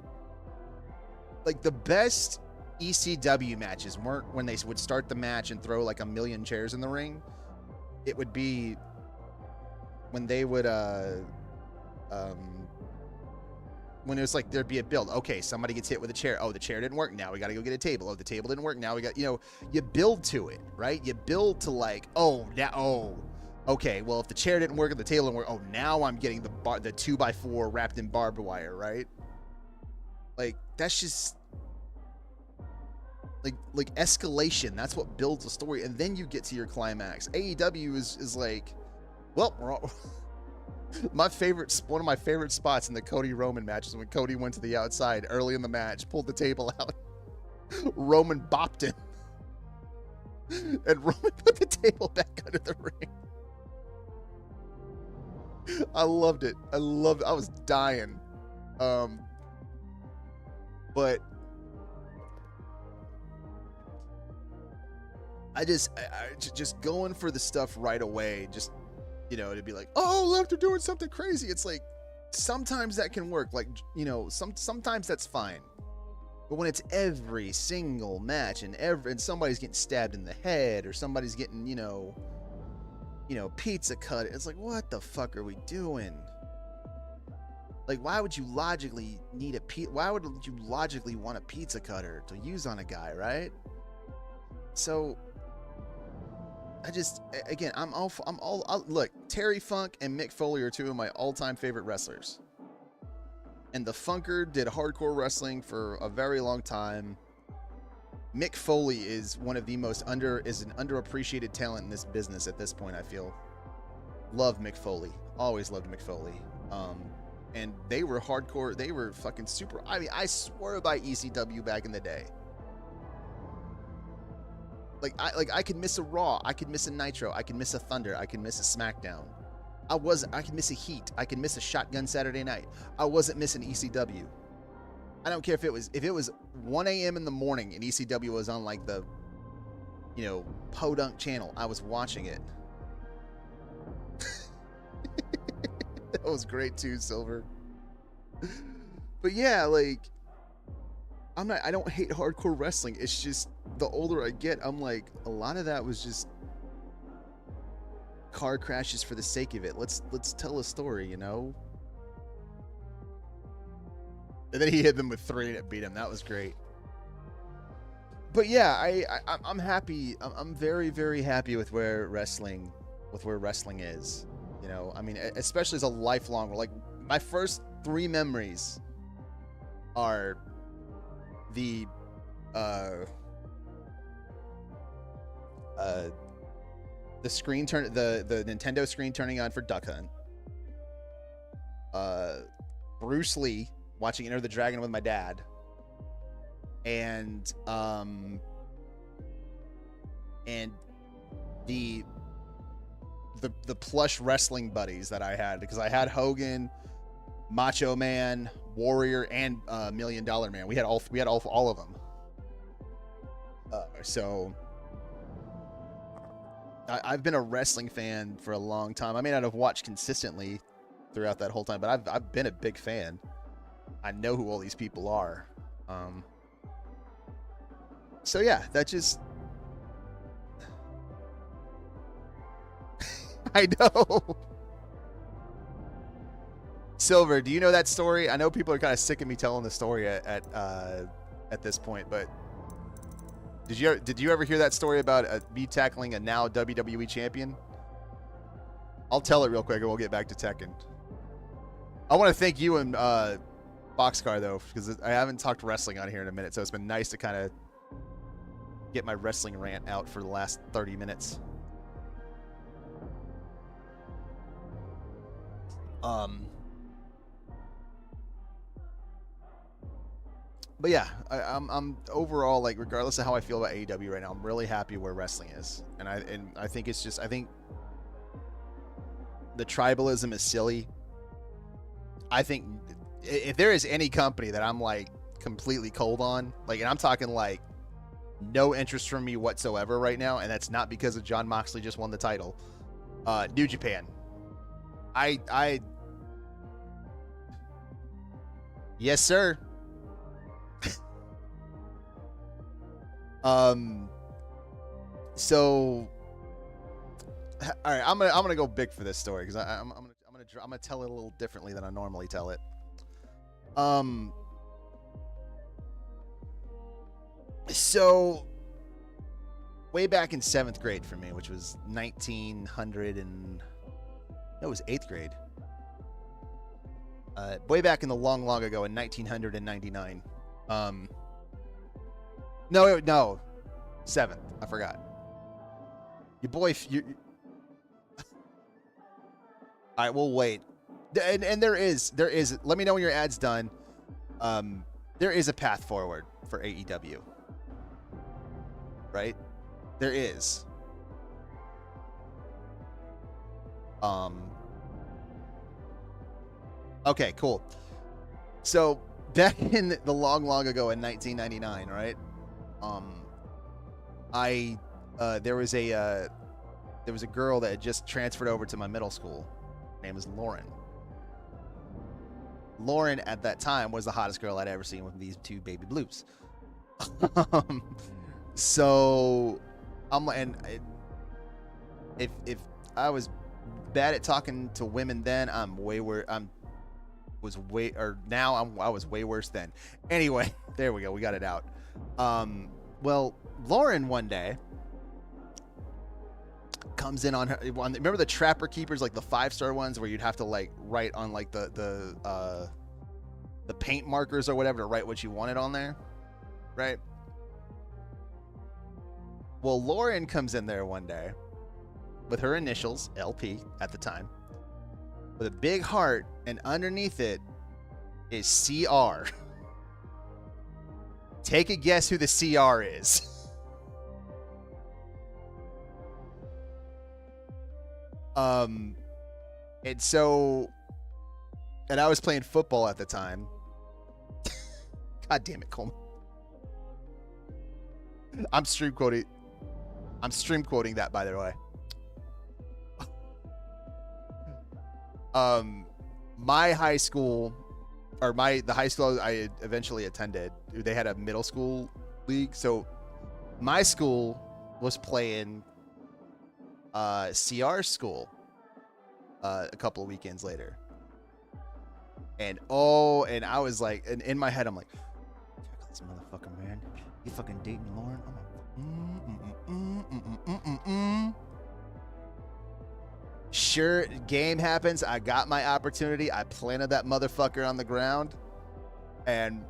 best ECW matches weren't when they would start the match and throw like a million chairs in the ring. It would be when they would when it was like there'd be a build. Okay, somebody gets hit with a chair. Oh, the chair didn't work. Now we got to go get a table. Oh, the table didn't work. Now we got, you build to it, right? You build to like, okay, well, if the chair didn't work and the table didn't work, oh, now I'm getting the 2x4 wrapped in barbed wire, right? Like, that's just like escalation. That's what builds a story, and then you get to your climax. AEW is like, well, we're all one of my favorite spots in the Cody Roman matches when Cody went to the outside early in the match, pulled the table out, Roman bopped him, and Roman put the table back under the ring. I loved it. I was dying. But I just going for the stuff right away, just, to be like, oh, after doing something crazy. It's like, sometimes that can work. Like, sometimes that's fine. But when it's every single match and somebody's getting stabbed in the head, or somebody's getting, pizza cut, it's like, what the fuck are we doing? Like, why would you logically want a pizza cutter to use on a guy, right? So look, Terry Funk and Mick Foley are two of my all-time favorite wrestlers. And the Funker did hardcore wrestling for a very long time. Mick Foley is one of the an underappreciated talent in this business at this point, I feel. Love Mick Foley. Always loved Mick Foley. And they were hardcore. They were fucking super. I mean, I swore by ECW back in the day. I could miss a Raw, I could miss a Nitro, I could miss a Thunder, I could miss a SmackDown. I could miss a Heat, I could miss a Shotgun Saturday Night. I wasn't missing ECW. I don't care if it was 1 a.m. in the morning and ECW was on like the, Podunk channel. I was watching it. That was great too, Silver. But yeah, like, I don't hate hardcore wrestling. It's just the older I get, I'm like, a lot of that was just car crashes for the sake of it. Let's tell a story, And then he hit them with 3 and it beat him. That was great. but yeah, I'm happy. I'm very, very happy with where wrestling is. You know, I mean, especially as a lifelong, like my first 3 memories are the the Nintendo screen turning on for Duck Hunt. Bruce Lee watching Enter the Dragon with my dad, and the plush wrestling buddies that I had, because I had Hogan, Macho Man, Warrior, and $1 Million Man. We had all of them. So I've been a wrestling fan for a long time. I may not have watched consistently throughout that whole time, but I've been a big fan. I know who all these people are. So yeah, that just I know. Silver, do you know that story? I know people are kind of sick of me telling the story at this point, but did you ever hear that story about me tackling a now WWE champion? I'll tell it real quick and we'll get back to Tekken. I want to thank you and Boxcar though, because I haven't talked wrestling on here in a minute, so it's been nice to kind of get my wrestling rant out for the last 30 minutes. But yeah, I'm overall, like, regardless of how I feel about AEW right now, I'm really happy where wrestling is, and I think it's just, I think the tribalism is silly. I think if there is any company that I'm like completely cold on, like, and I'm talking like no interest from me whatsoever right now, and that's not because of Jon Moxley just won the title. New Japan. Yes, sir. So, all right, I'm gonna go big for this story because I'm gonna tell it a little differently than I normally tell it. So way back in 7th grade for me, which was 1900 and no, it was 8th grade. Way back in the long ago in 1999. No, 7th. I forgot. Your boy. All right, we'll wait. And there is. Let me know when your ad's done. There is a path forward for AEW. Right? There is. Okay, cool. So back in the long ago in 1999, right? There was a girl that had just transferred over to my middle school. Her name was Lauren. Lauren at that time was the hottest girl I'd ever seen with these 2 baby blues. So if I was bad at talking to women then, I was way worse then. Anyway, there we go. We got it out. Well, Lauren one day comes in on her. Remember the Trapper Keepers, like the 5-star ones where you'd have to like write on like the paint markers or whatever to write what you wanted on there, right? Well, Lauren comes in there one day with her initials, LP at the time, with a big heart, and underneath it is CR. Take a guess who the CR is. And I was playing football at the time. God damn it, Coleman. I'm stream quoting that, by the way. My high school, or the high school I eventually attended, they had a middle school league. So my school was playing CR school a couple of weekends later. And I was like, and in my head, I'm like, this motherfucker, man. You fucking dating Lauren? Sure, game happens. I got my opportunity. I planted that motherfucker on the ground. And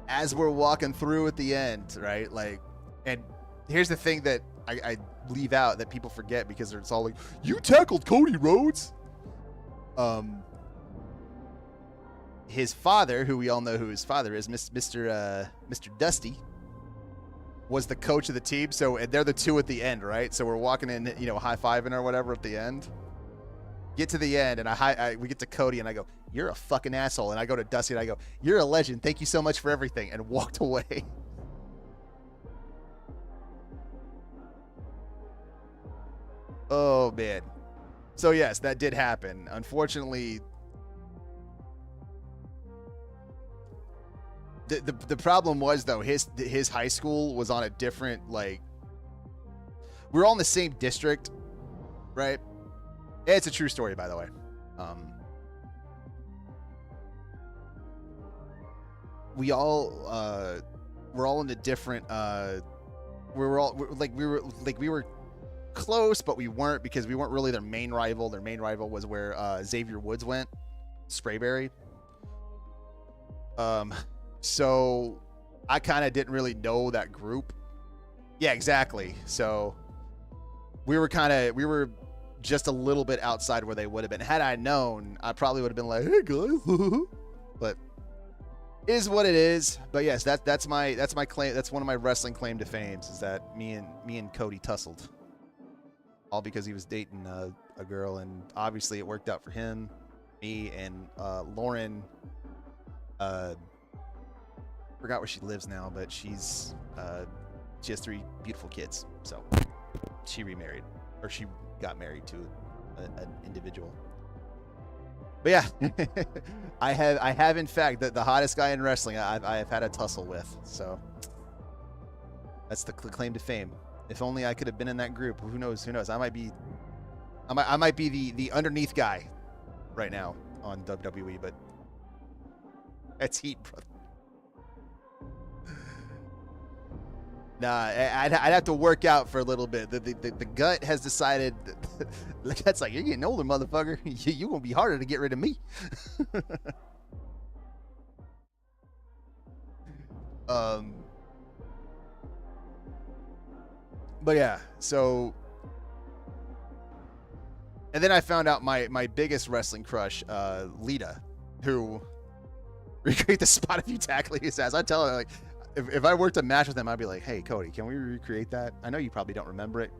as we're walking through at the end, right? Like, and here's the thing that I leave out that people forget because it's all like, you tackled Cody Rhodes. His father, who we all know who his father is, Mr. Dusty, was the coach of the team. So they're the two at the end, right? So we're walking in, you know, high-fiving or whatever at the end. Get to the end, and we get to Cody, and I go, you're a fucking asshole. And I go to Dusty, and I go, you're a legend. Thank you so much for everything, and walked away. Oh, man. So, yes, that did happen. Unfortunately, the problem was, though, his high school was on a different, like, we were all in the same district, right? It's a true story, by the way. We all we're all in a different we were close, but we weren't, because we weren't really their main rival. Their main rival was where Xavier Woods went, Sprayberry. So I kind of didn't really know that group. Yeah, exactly. So we were just a little bit outside where they would have been. Had I known, I probably would have been like, hey guys. But it is what it is. But yes, that's my claim. That's one of my wrestling claim to fame, is that me and Cody tussled, all because he was dating a girl, and obviously it worked out for him. Me and Lauren, forgot where she lives now, but she has 3 beautiful kids. So she remarried, or she got married to an individual. But yeah, I have in fact the hottest guy in wrestling I have had a tussle with. So that's the claim to fame. If only I could have been in that group. Who knows? I might be the underneath guy right now on WWE, but that's heat, brother. Nah, I'd have to work out for a little bit. The gut has decided that's like, you're getting older, motherfucker. You gonna be harder to get rid of me. But yeah, so, and then I found out my biggest wrestling crush, Lita, who recreate the spot of you tackling his ass. I tell her, like, if I worked a match with him, I'd be like, hey, Cody, can we recreate that? I know you probably don't remember it.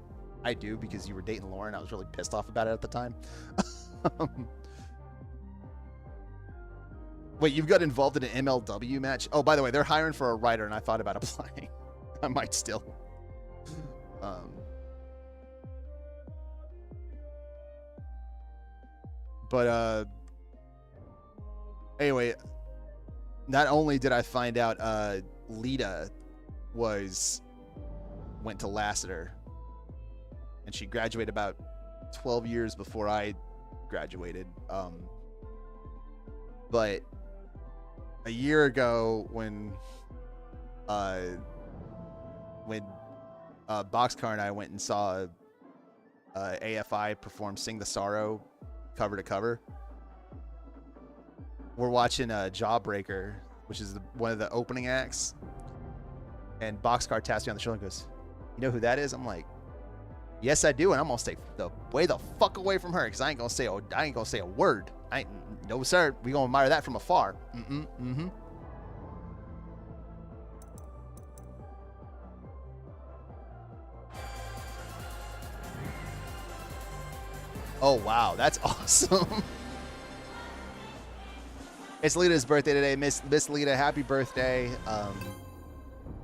I do, because you were dating Lauren. I was really pissed off about it at the time. Wait, you've got involved in an MLW match? Oh, by the way, they're hiring for a writer, and I thought about applying. I might still. But anyway, not only did I find out Lita went to Lassiter, and she graduated about 12 years before I graduated. But a year ago, when Boxcar and I went and saw AFI perform "Sing the Sorrow" cover to cover, we're watching Jawbreaker, which is one of the opening acts, and Boxcar taps me on the shoulder and goes, "You know who that is?" I'm like, "Yes, I do," and I'm gonna stay the fuck away from her, because I ain't gonna say a word. No sir, we gonna admire that from afar. Oh wow, that's awesome. It's Lita's birthday today. Miss Lita, happy birthday.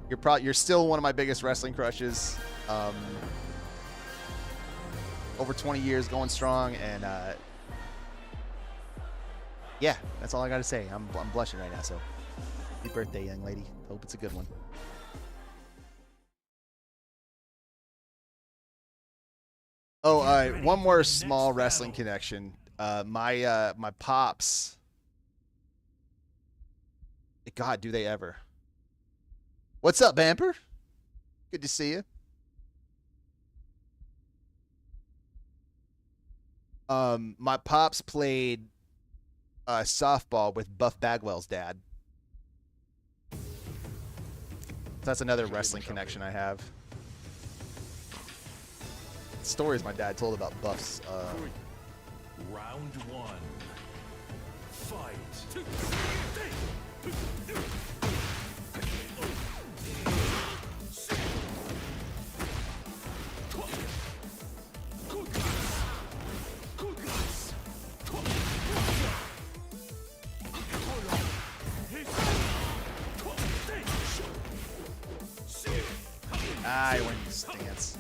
You're still one of my biggest wrestling crushes. Over 20 years going strong, and yeah, that's all I gotta say. I'm blushing right now, so happy birthday, young lady. Hope it's a good one. Oh, one more small wrestling connection. My pops. God, do they ever? What's up, Bamper? Good to see you. My pops played softball with Buff Bagwell's dad. That's another wrestling connection I have. Stories my dad told about Buff's. Round one. Fight. I went in stance.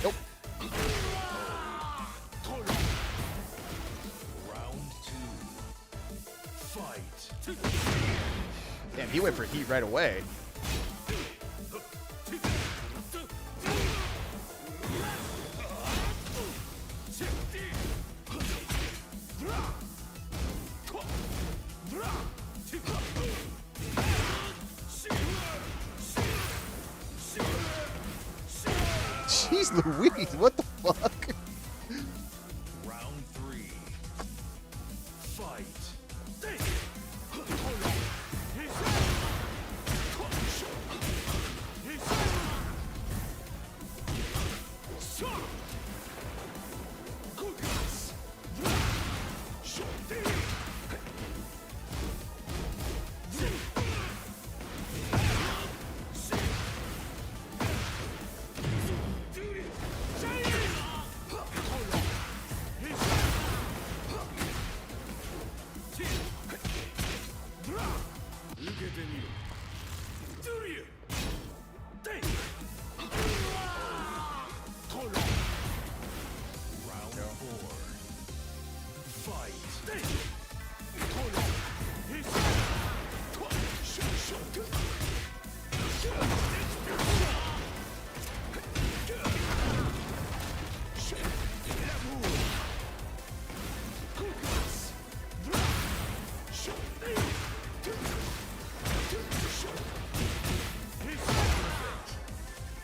Nope. Round two. Fight. Damn, he went for heat right away. Jeez Louise, what the fuck? Round three. Fight.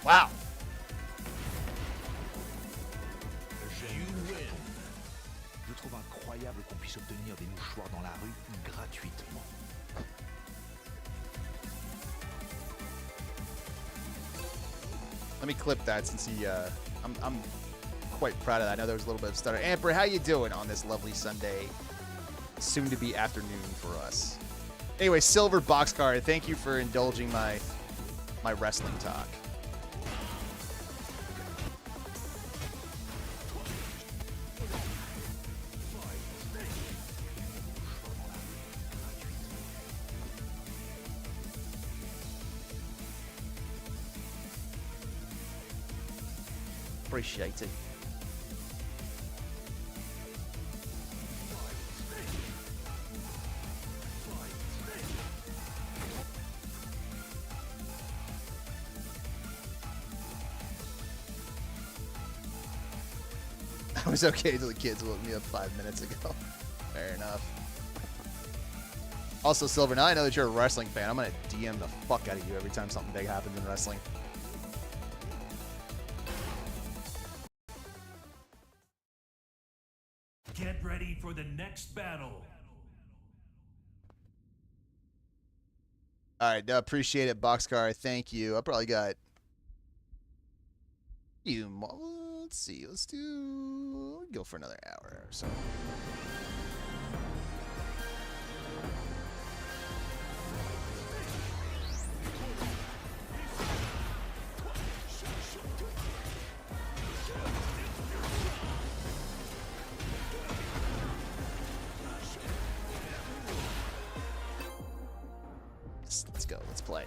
Wow. Je trouve incroyable qu'on puisse obtenir des mouchoirs dans la rue gratuitement. Let me clip that since he. I'm quite proud of that. I know there was a little bit of stutter. Amber, how you doing on this lovely Sunday, soon to be afternoon for us? Anyway, Silver Boxcar, thank you for indulging my wrestling talk. Appreciate it. I was okay till the kids woke me up 5 minutes ago. Fair enough. Also, Silver, now I know that you're a wrestling fan. I'm going to DM the fuck out of you every time something big happens in wrestling. Get ready for the next battle. All right, appreciate it, Boxcar. Thank you. I probably got you. Let's see. Let's go for another hour or so. Let's go. Let's play.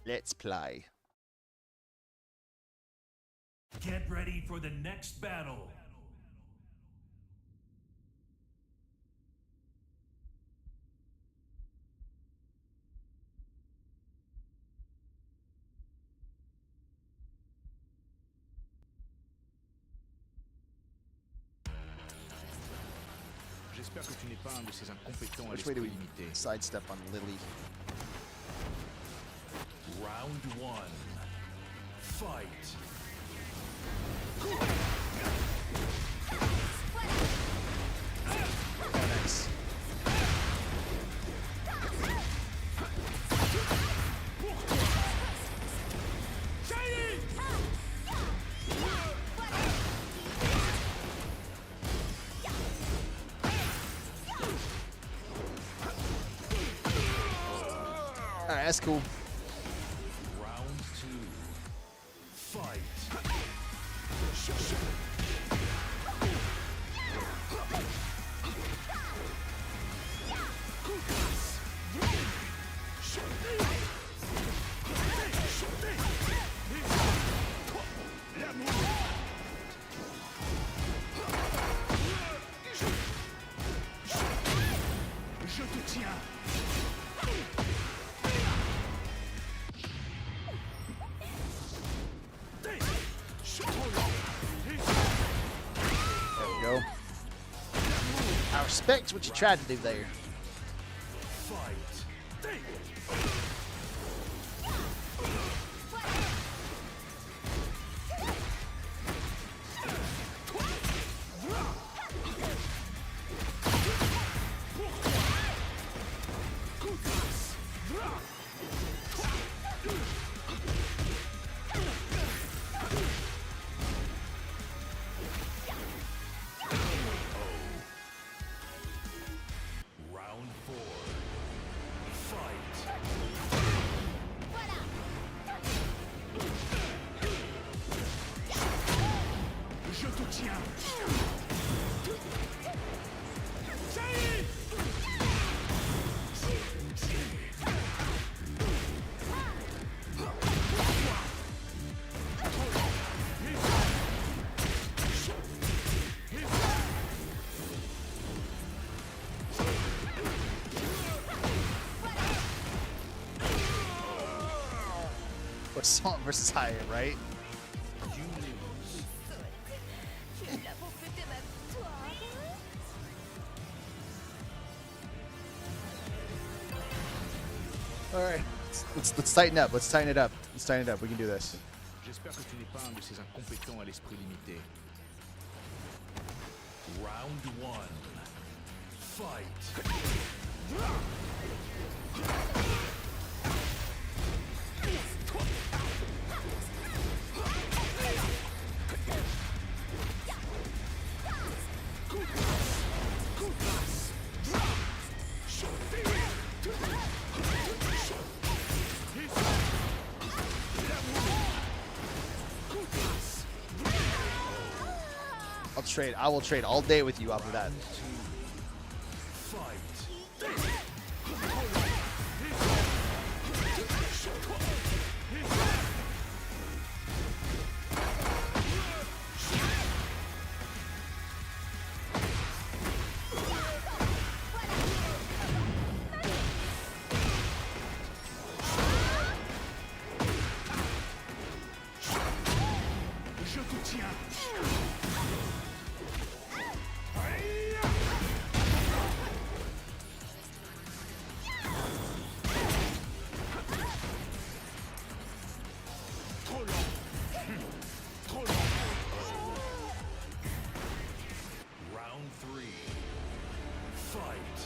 Let's play. Get ready for the next battle. J'espère que tu n'es pas un de ces incompétents à Which way do l'esprit we limité. sidestep on Lily? Round one. Fight. Nice. Alright, that's cool. Round two. Fight. Je te tiens. There we go. I respect what you tried to do there. Fight. Round four. Fight. Je te tiens. But Song versus Hyatt, right? You lose. Tu es là pour fêter ma victoire. Alright. Let's tighten up. Let's tighten it up. Let's tighten it up. We can do this. J'espère que tu n'es pas un de ces incompétents à l'esprit limité. Round one. Fight. I'll trade. I will trade all day with you off of that. Fight. Je te tiens. Trop lent. Trop lent. Round three. Fight.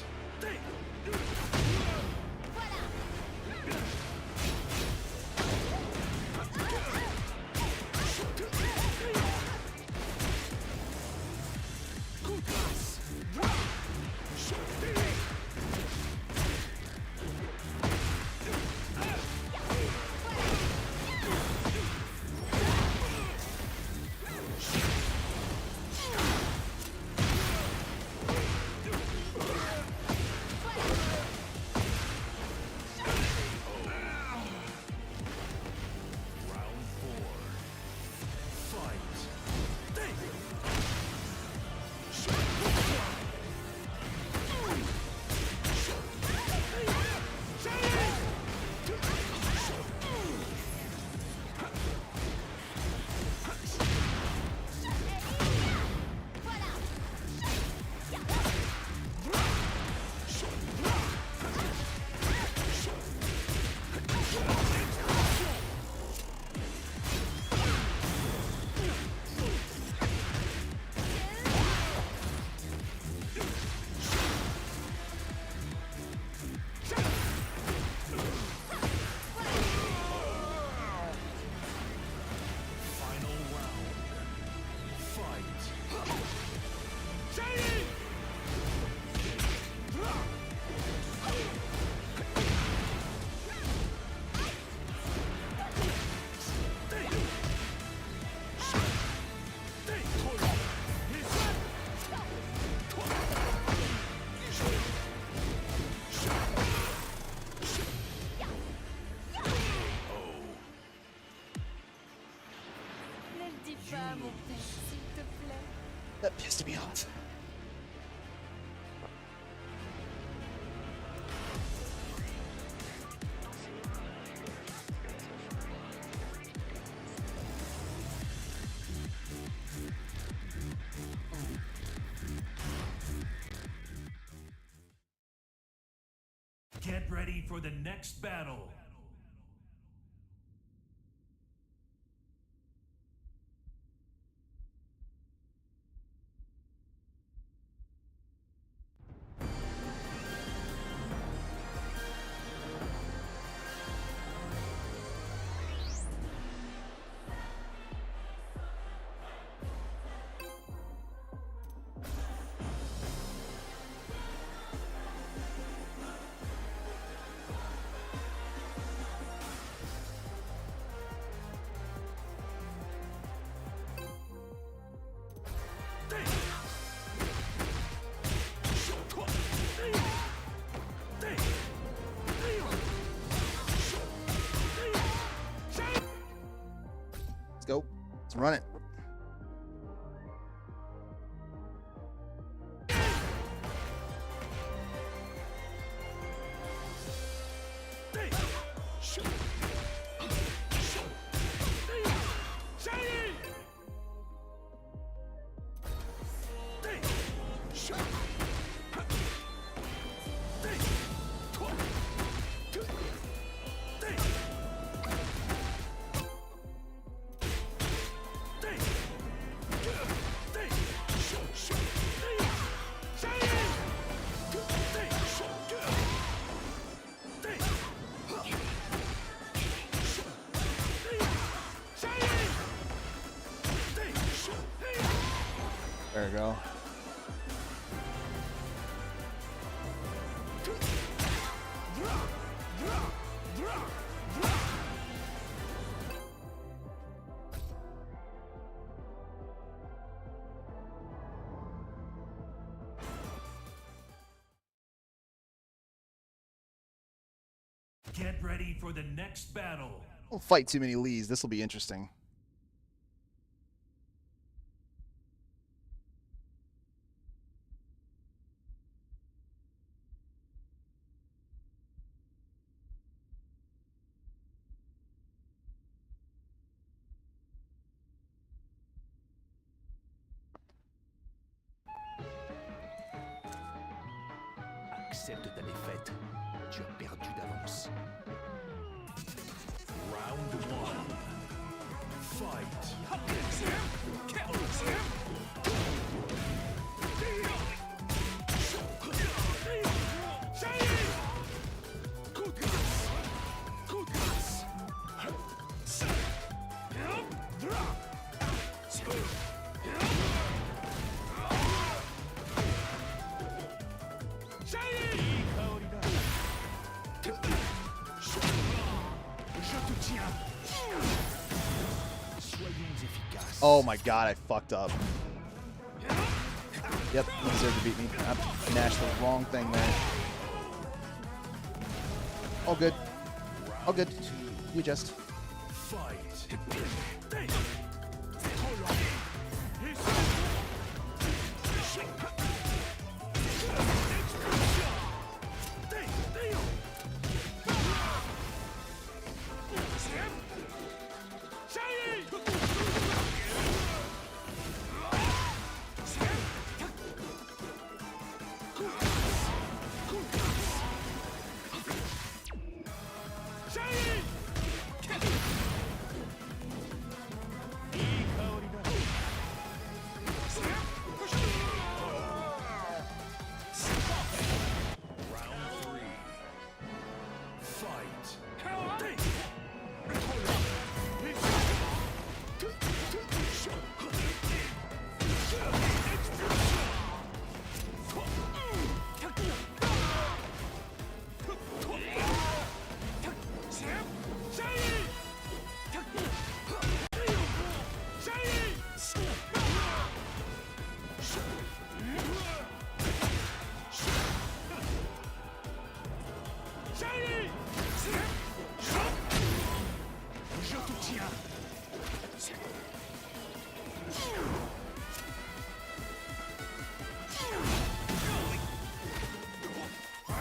pas, mon père, s'il te plaît. That pissed me off. Get ready for the next battle. Let's go. Let's run it. There we go. Get ready for the next battle. We'll fight too many Lees. This will be interesting. Accepte ta défaite. Tu as perdu d'avance. Round one. Fight. Oh my god, I fucked up. Yep, he deserved to beat me. I mashed the wrong thing there. All good. All good. You adjust.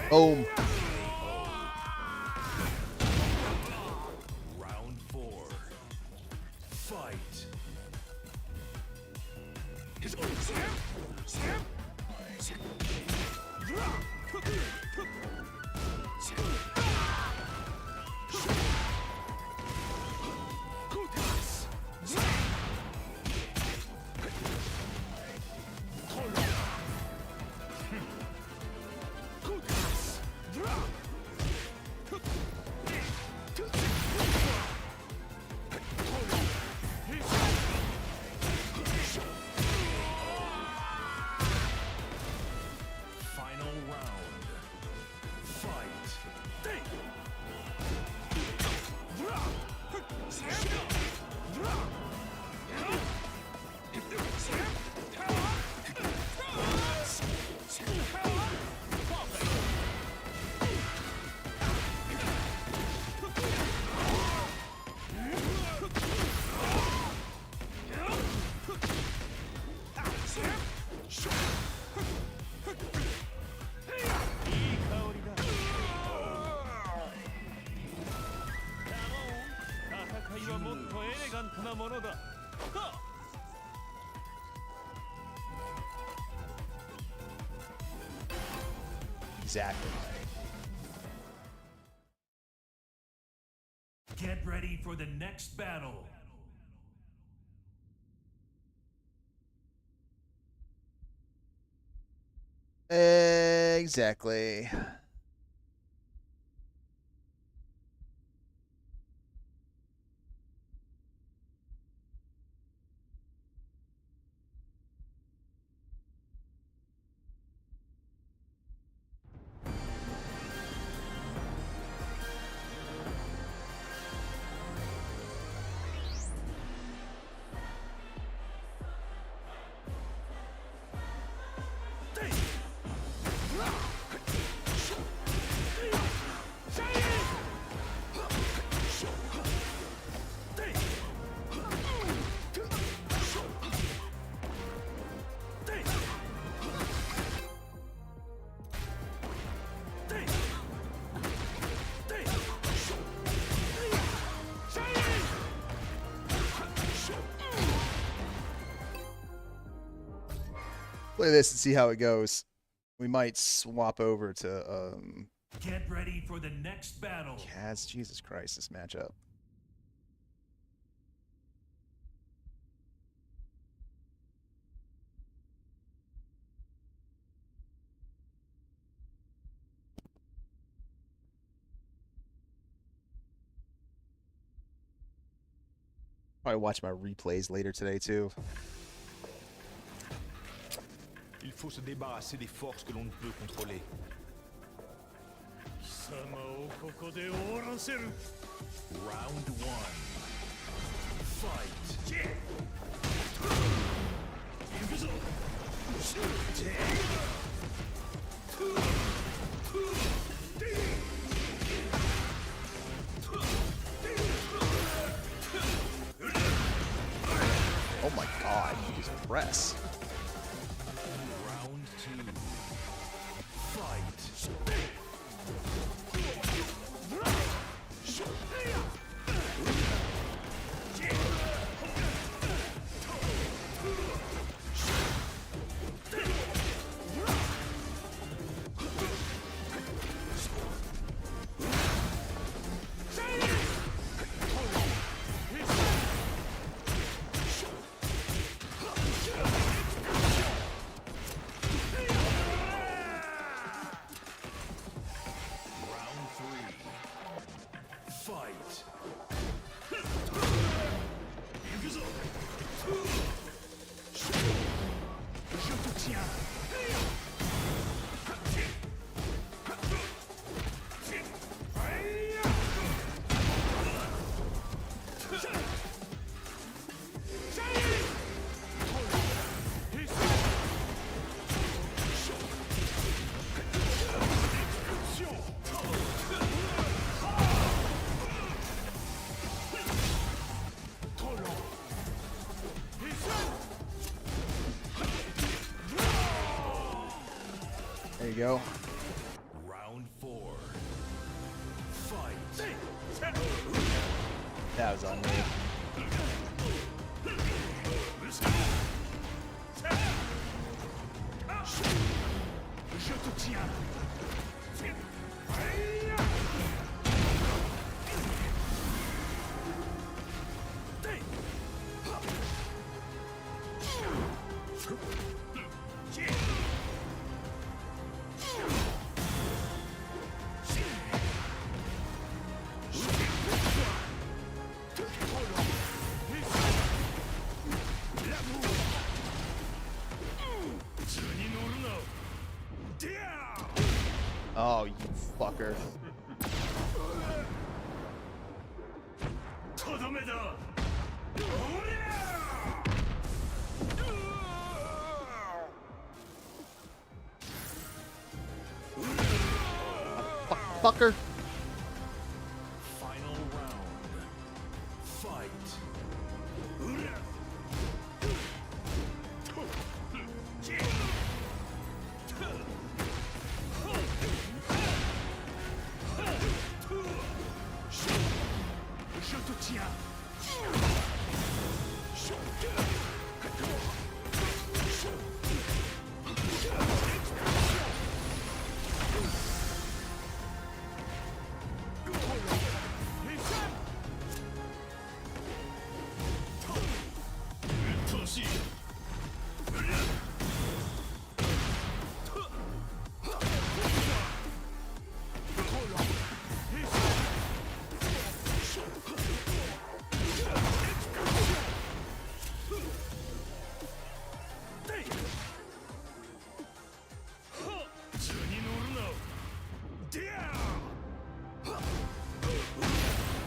Boom. Round 4. Fight. Final round. Fight. Exactly. Get ready for the next battle. Exactly. Play this and see how it goes. We might swap over to Get ready for the next battle. Kaz. Jesus Christ, this matchup. Probably watch my replays later today too. Il faut se débarrasser des forces que l'on ne peut contrôler. Round 1. Fight. Oh my god, you just press. Round 2. Fight. you go. Round 4. Fight. That was on me. Je te tiens. Oh, you fucker. とどめだ。 Fucker. Final round. Fight. Je te tiens.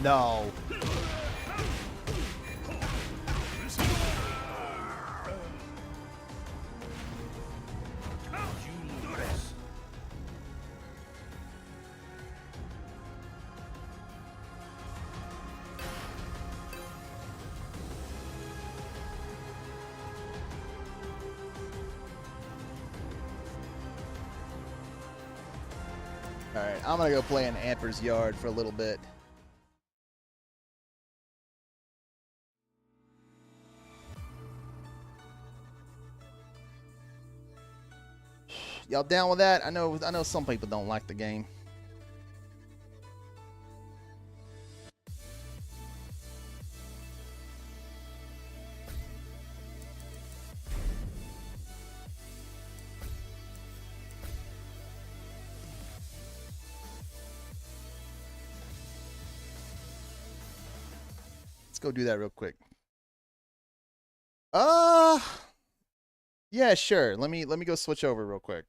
No. All right, I'm gonna go play in Amper's Yard for a little bit. Y'all down with that? I know some people don't like the game. Let's go do that real quick. Yeah, sure. Let me go switch over real quick.